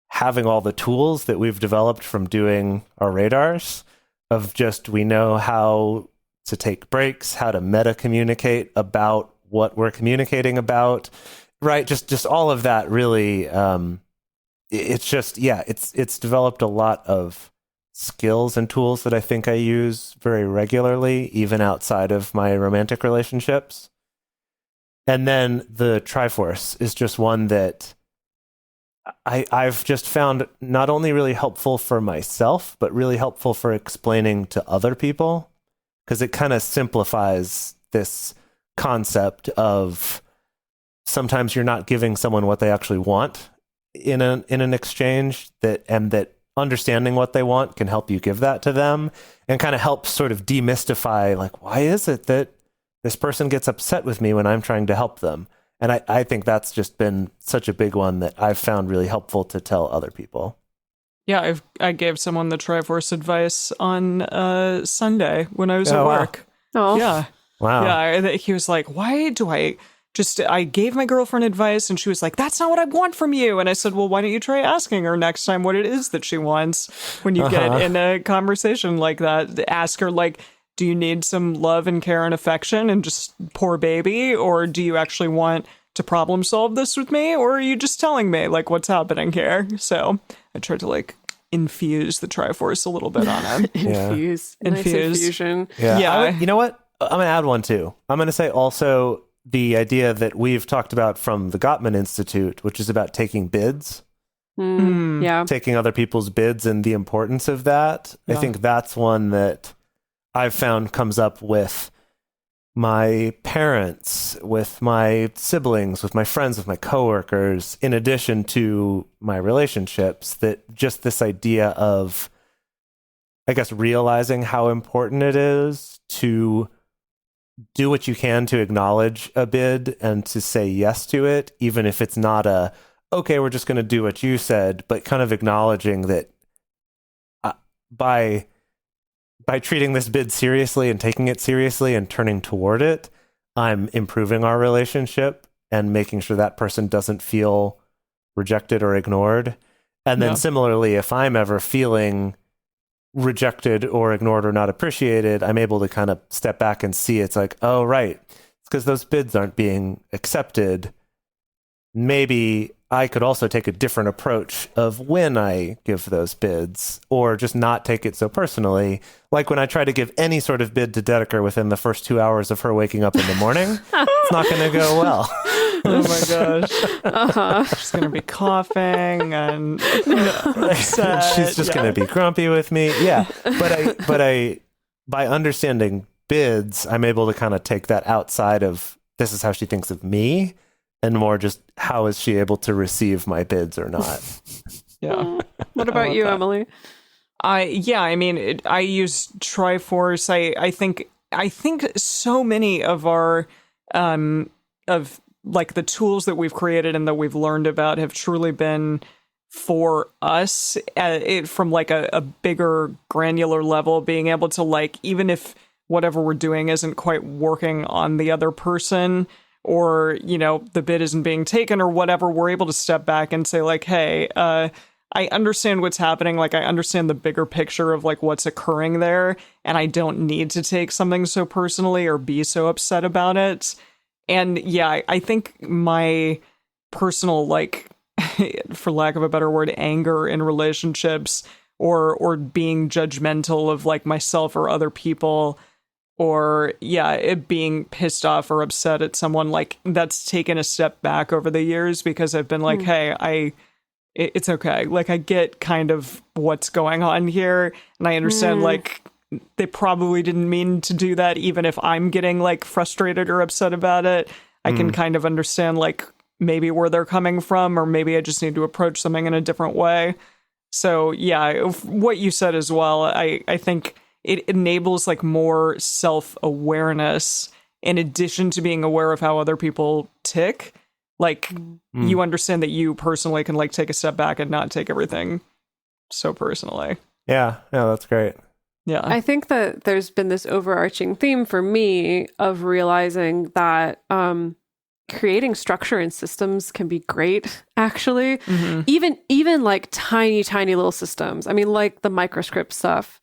S3: having all the tools that we've developed from doing our radars, of just, we know how to take breaks, how to meta communicate about what we're communicating about, right? Just all of that really, it's just, it's developed a lot of skills and tools that I think I use very regularly, even outside of my romantic relationships. And then the Triforce is just one that I've just found not only really helpful for myself, but really helpful for explaining to other people, because it kind of simplifies this concept of sometimes you're not giving someone what they actually want in an exchange, that understanding what they want can help you give that to them, and kind of helps sort of demystify, like, why is it that this person gets upset with me when I'm trying to help them? And I think that's just been such a big one that I've found really helpful to tell other people.
S2: Yeah, I gave someone the Triforce advice on Sunday when I was at work.
S1: Wow. Oh.
S2: Yeah.
S3: Wow.
S2: Yeah, he was like, why do I gave my girlfriend advice and she was like, that's not what I want from you. And I said, well, why don't you try asking her next time what it is that she wants when you get in a conversation like that? Ask her, like, do you need some love and care and affection and just poor baby? Or do you actually want to problem solve this with me? Or are you just telling me, like, what's happening here? So I tried to, like, infuse the Triforce a little bit on him.
S1: Infuse. Nice infusion.
S3: Yeah. You know what? I'm going to add one, too. I'm going to say also the idea that we've talked about from the Gottman Institute, which is about taking bids.
S1: Yeah.
S3: Taking other people's bids and the importance of that.
S2: Yeah.
S3: I think that's one that I've found comes up with my parents, with my siblings, with my friends, with my coworkers, in addition to my relationships, that just this idea of, I guess, realizing how important it is to do what you can to acknowledge a bid and to say yes to it, even if it's not okay, we're just going to do what you said, but kind of acknowledging that by treating this bid seriously and taking it seriously and turning toward it, I'm improving our relationship and making sure that person doesn't feel rejected or ignored. And then similarly, if I'm ever feeling rejected or ignored or not appreciated, I'm able to kind of step back and see it's like, oh, right, it's because those bids aren't being accepted. Maybe I could also take a different approach of when I give those bids, or just not take it so personally. Like when I try to give any sort of bid to Dedeker within the first 2 hours of her waking up in the morning, it's not going to go well.
S2: Oh my gosh. She's going to be coughing and upset.
S3: She's just going to be grumpy with me. Yeah. But I, by understanding bids, I'm able to kind of take that outside of this is how she thinks of me, and more just how is she able to receive my bids or not.
S2: Yeah.
S1: What about you, Emily?
S2: I use Triforce. I think so many of our of like the tools that we've created and that we've learned about have truly been for us from like a bigger granular level, being able to, like, even if whatever we're doing isn't quite working on the other person, or, you know, the bid isn't being taken or whatever, we're able to step back and say, like, hey, I understand what's happening. Like, I understand the bigger picture of, like, what's occurring there, and I don't need to take something so personally or be so upset about it. And yeah, I think my personal, like, for lack of a better word, anger in relationships, or being judgmental of, like, myself or other people, or it being pissed off or upset at someone, like, that's taken a step back over the years, because I've been like, hey, it's okay. Like, I get kind of what's going on here, and I understand, like, they probably didn't mean to do that. Even if I'm getting, like, frustrated or upset about it, I can kind of understand, like, maybe where they're coming from, or maybe I just need to approach something in a different way. So yeah, what you said as well, I think it enables, like, more self-awareness in addition to being aware of how other people tick. Like, you understand that you personally can, like, take a step back and not take everything so personally.
S3: Yeah, that's great.
S2: Yeah.
S1: I think that there's been this overarching theme for me of realizing that creating structure and systems can be great, actually. Even like tiny little systems. I mean, like the microscript stuff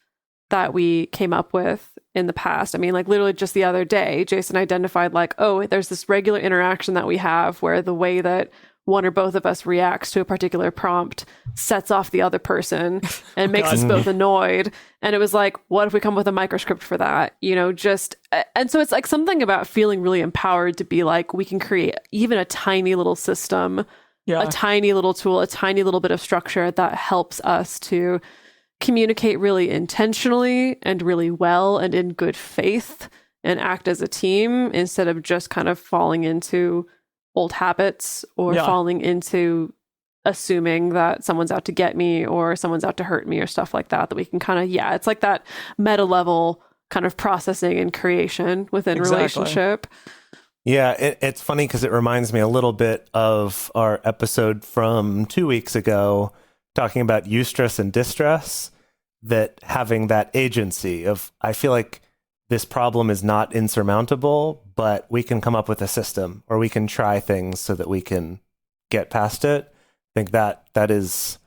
S1: that we came up with in the past. I mean, like, literally just the other day, Jason identified, like, oh, there's this regular interaction that we have where the way that one or both of us reacts to a particular prompt sets off the other person and makes us both annoyed. And it was like, what if we come with a microscript for that? You know, just, and so it's like something about feeling really empowered to be like, we can create even a tiny little system, a tiny little tool, a tiny little bit of structure that helps us to communicate really intentionally and really well and in good faith and act as a team, instead of just kind of falling into old habits or falling into assuming that someone's out to get me or someone's out to hurt me or stuff like that, that we can kind of, it's like that meta level kind of processing and creation within relationship.
S3: Yeah, it's funny because it reminds me a little bit of our episode from 2 weeks ago talking about eustress and distress, that having that agency of, I feel like this problem is not insurmountable, but we can come up with a system or we can try things so that we can get past it. I think that is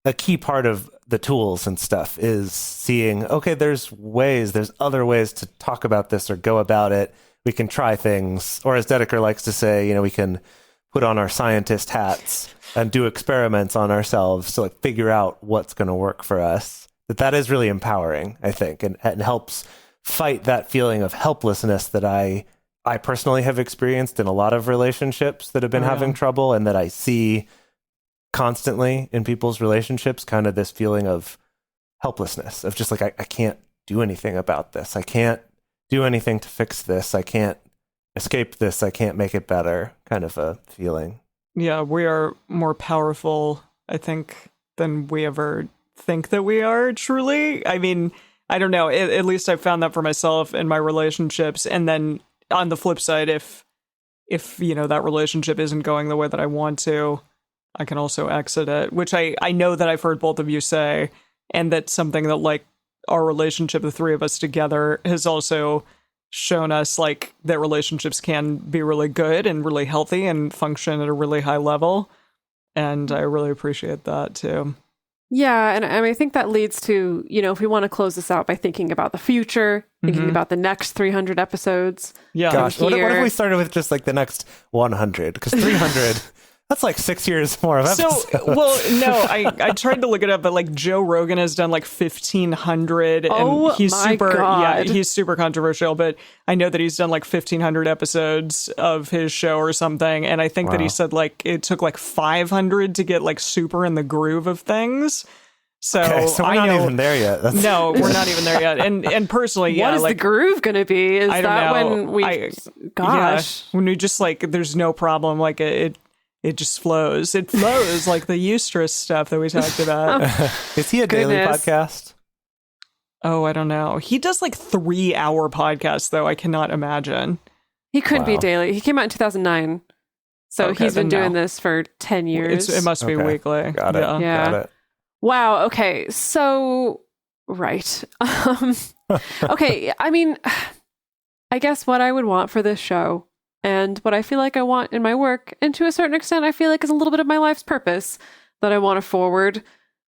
S3: a key part of the tools and stuff, is seeing, okay, there's other ways to talk about this or go about it. We can try things, or as Dedeker likes to say, we can put on our scientist hats and do experiments on ourselves to figure out what's going to work for us. That is really empowering, I think, and helps fight that feeling of helplessness that I personally have experienced in a lot of relationships that have been having trouble, and that I see constantly in people's relationships, kind of this feeling of helplessness, of just I can't do anything about this. I can't do anything to fix this. I can't escape this. I can't make it better, kind of a feeling.
S2: Yeah, we are more powerful, I think, than we ever think that we are, truly. I mean, I don't know. At least I've found that for myself in my relationships. And then on the flip side, if that relationship isn't going the way that I want to, I can also exit it, which I know that I've heard both of you say, and that's something that our relationship, the three of us together, has also shown us that relationships can be really good and really healthy and function at a really high level. And I really appreciate that too.
S1: Yeah, and I think that leads to, if we want to close this out by thinking about the future, thinking about the next 300 episodes.
S2: Yeah.
S3: Gosh, what if we started with just the next 100? Because 300... That's 6 years more of episodes.
S2: I tried to look it up, but Joe Rogan has done 1,500, and he's he's super controversial, but I know that he's done 1,500 episodes of his show or something, and I think that he said it took 500 to get super in the groove of things. So
S3: we're not even there yet.
S2: No, we're not even there yet. And personally,
S1: what is the groove going to be? Is
S2: I don't
S1: that
S2: know.
S1: when we? Gosh,
S2: when we just there's no problem. It just flows. It flows like the eustress stuff that we talked about.
S3: Is he a daily podcast?
S2: Oh, I don't know. He does 3-hour podcasts, though. I cannot imagine.
S1: He could be daily. He came out in 2009. So he's been doing this for 10 years.
S2: It must be weekly.
S3: Got it.
S1: Yeah.
S3: Got it.
S1: Wow. Okay. So, right. Okay. I mean, I guess what I would want for this show, and what I feel like I want in my work, and to a certain extent, I feel like is a little bit of my life's purpose that I want to forward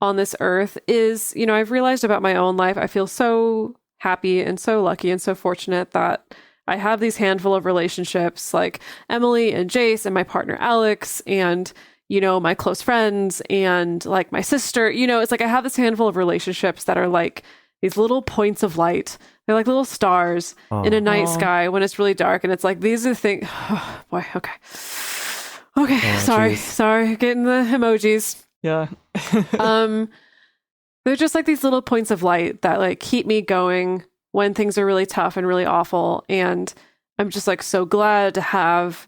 S1: on this earth, is, I've realized about my own life, I feel so happy and so lucky and so fortunate that I have these handful of relationships like Emily and Jace and my partner Alex and, my close friends and my sister. It's I have this handful of relationships that are these little points of light. They're like little stars in a night sky when it's really dark. And it's these are the things. Oh, boy. Okay. Sorry. Getting the emojis.
S2: Yeah.
S1: They're just these little points of light that keep me going when things are really tough and really awful. And I'm just so glad to have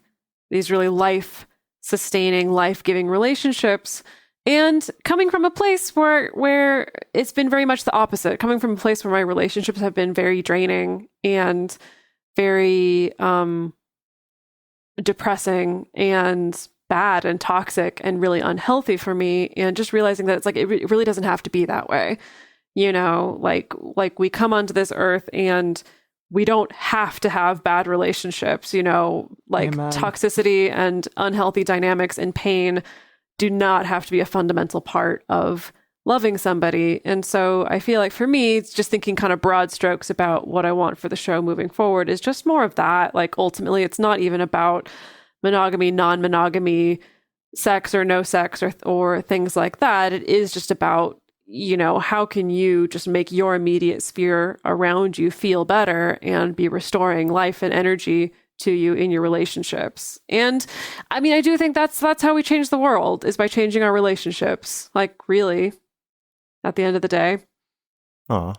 S1: these really life-sustaining, life-giving relationships. And coming from a place where it's been very much the opposite, coming from a place where my relationships have been very draining and very depressing and bad and toxic and really unhealthy for me, and just realizing that it's it really doesn't have to be that way. We come onto this earth and we don't have to have bad relationships, Amen. Toxicity and unhealthy dynamics and pain do not have to be a fundamental part of loving somebody. And so I feel for me, just thinking kind of broad strokes about what I want for the show moving forward is just more of that. Ultimately, it's not even about monogamy, non-monogamy, sex or no sex or things like that. It is just about, how can you just make your immediate sphere around you feel better and be restoring life and energy to you in your relationships. And I mean, I do think that's how we change the world, is by changing our relationships. Really, at the end of the day.
S3: Oh,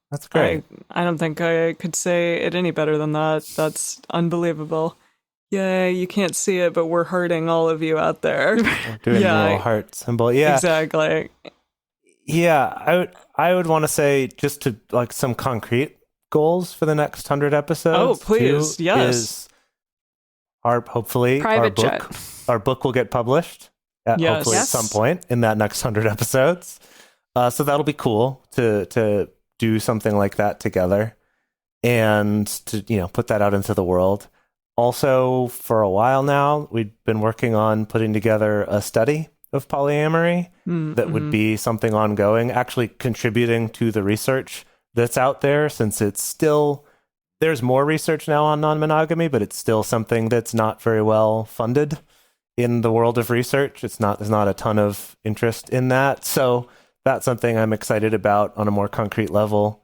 S3: that's great.
S2: I don't think I could say it any better than that. That's unbelievable. Yay, you can't see it, but we're hurting all of you out there.
S3: Doing a little heart symbol. Yeah.
S2: Exactly.
S3: Yeah, I would want to say, just to some concrete goals for the next 100 episodes.
S2: Oh, please. Yes.
S3: Is hopefully
S1: Private
S3: our book will get published hopefully at some point in that next 100 episodes. So that'll be cool to do something like that together and to, put that out into the world. Also, for a while now, we've been working on putting together a study of polyamory that would be something ongoing, actually contributing to the research that's out there, since it's still, there's more research now on non-monogamy, but it's still something that's not very well funded in the world of research. There's not a ton of interest in that. So that's something I'm excited about on a more concrete level.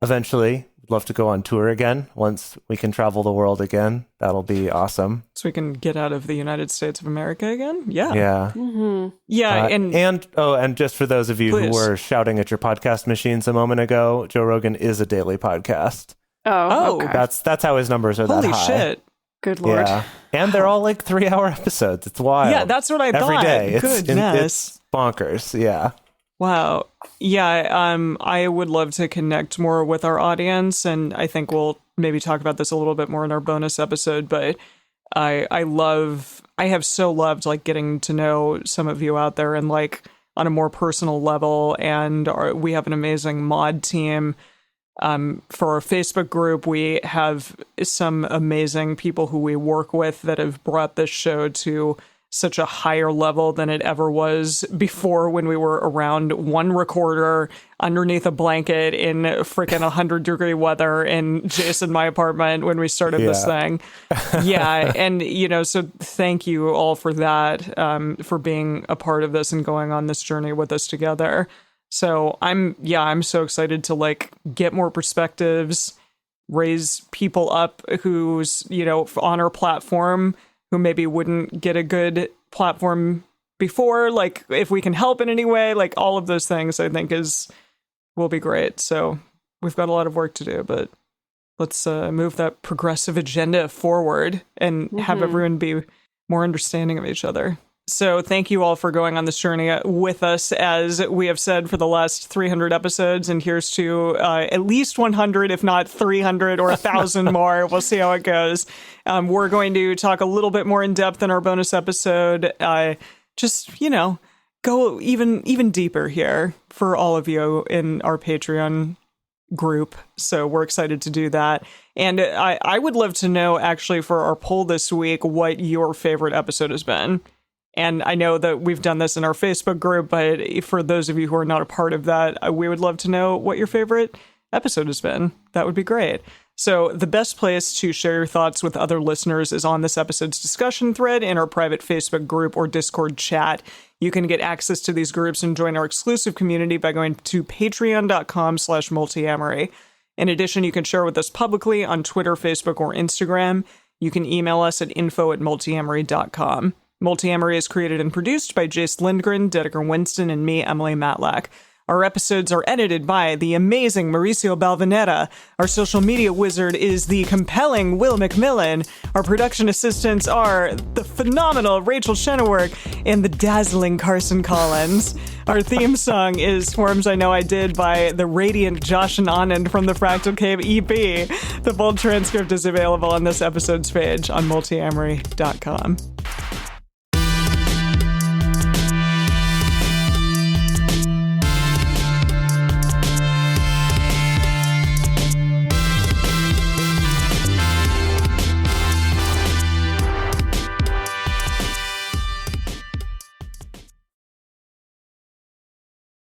S3: Eventually, I'd love to go on tour again once we can travel the world again. That'll be awesome.
S2: So we can get out of the United States of America again? Yeah.
S3: Yeah.
S2: Mm-hmm. Yeah.
S3: And just for those of you who were shouting at your podcast machines a moment ago, Joe Rogan is a daily podcast.
S1: Oh, okay.
S3: That's how his numbers are that high.
S2: Holy shit.
S1: Good Lord.
S3: Yeah. And they're all like 3-hour episodes. It's wild.
S2: Yeah, that's what I thought.
S3: Every day.
S2: Goodness.
S3: It's bonkers. Yeah.
S2: Wow. Yeah, I would love to connect more with our audience, and I think we'll maybe talk about this a little bit more in our bonus episode, but I have so loved like getting to know some of you out there and like on a more personal level, and we have an amazing mod team. For our Facebook group, we have some amazing people who we work with that have brought this show to such a higher level than it ever was before, when we were around one recorder underneath a blanket in freaking 100-degree weather in Jason, my apartment, when we started this thing. Yeah. And, so thank you all for that, for being a part of this and going on this journey with us together. So I'm so excited to like get more perspectives, raise people up who's, on our platform, who maybe wouldn't get a good platform before, like if we can help in any way, like all of those things I think will be great. So we've got a lot of work to do, but let's move that progressive agenda forward and have everyone be more understanding of each other. So thank you all for going on this journey with us, as we have said for the last 300 episodes, and here's to at least 100, if not 300 or 1,000 more. We'll see how it goes. We're going to talk a little bit more in depth in our bonus episode. Go even deeper here for all of you in our Patreon group. So we're excited to do that. And I would love to know, actually, for our poll this week, what your favorite episode has been. And I know that we've done this in our Facebook group, but for those of you who are not a part of that, we would love to know what your favorite episode has been. That would be great. So the best place to share your thoughts with other listeners is on this episode's discussion thread in our private Facebook group or Discord chat. You can get access to these groups and join our exclusive community by going to patreon.com/multiamory. In addition, you can share with us publicly on Twitter, Facebook, or Instagram. You can email us at info@multiamory.com. Multiamory is created and produced by Jace Lindgren, Dedeker Winston, and me, Emily Matlack. Our episodes are edited by the amazing Mauricio Balvanera. Our social media wizard is the compelling Will McMillan. Our production assistants are the phenomenal Rachel Shennewerk and the dazzling Carson Collins. Our theme song is Forms I Know I Did by the radiant Josh and Anand from the Fractal Cave EP. The full transcript is available on this episode's page on multiamory.com.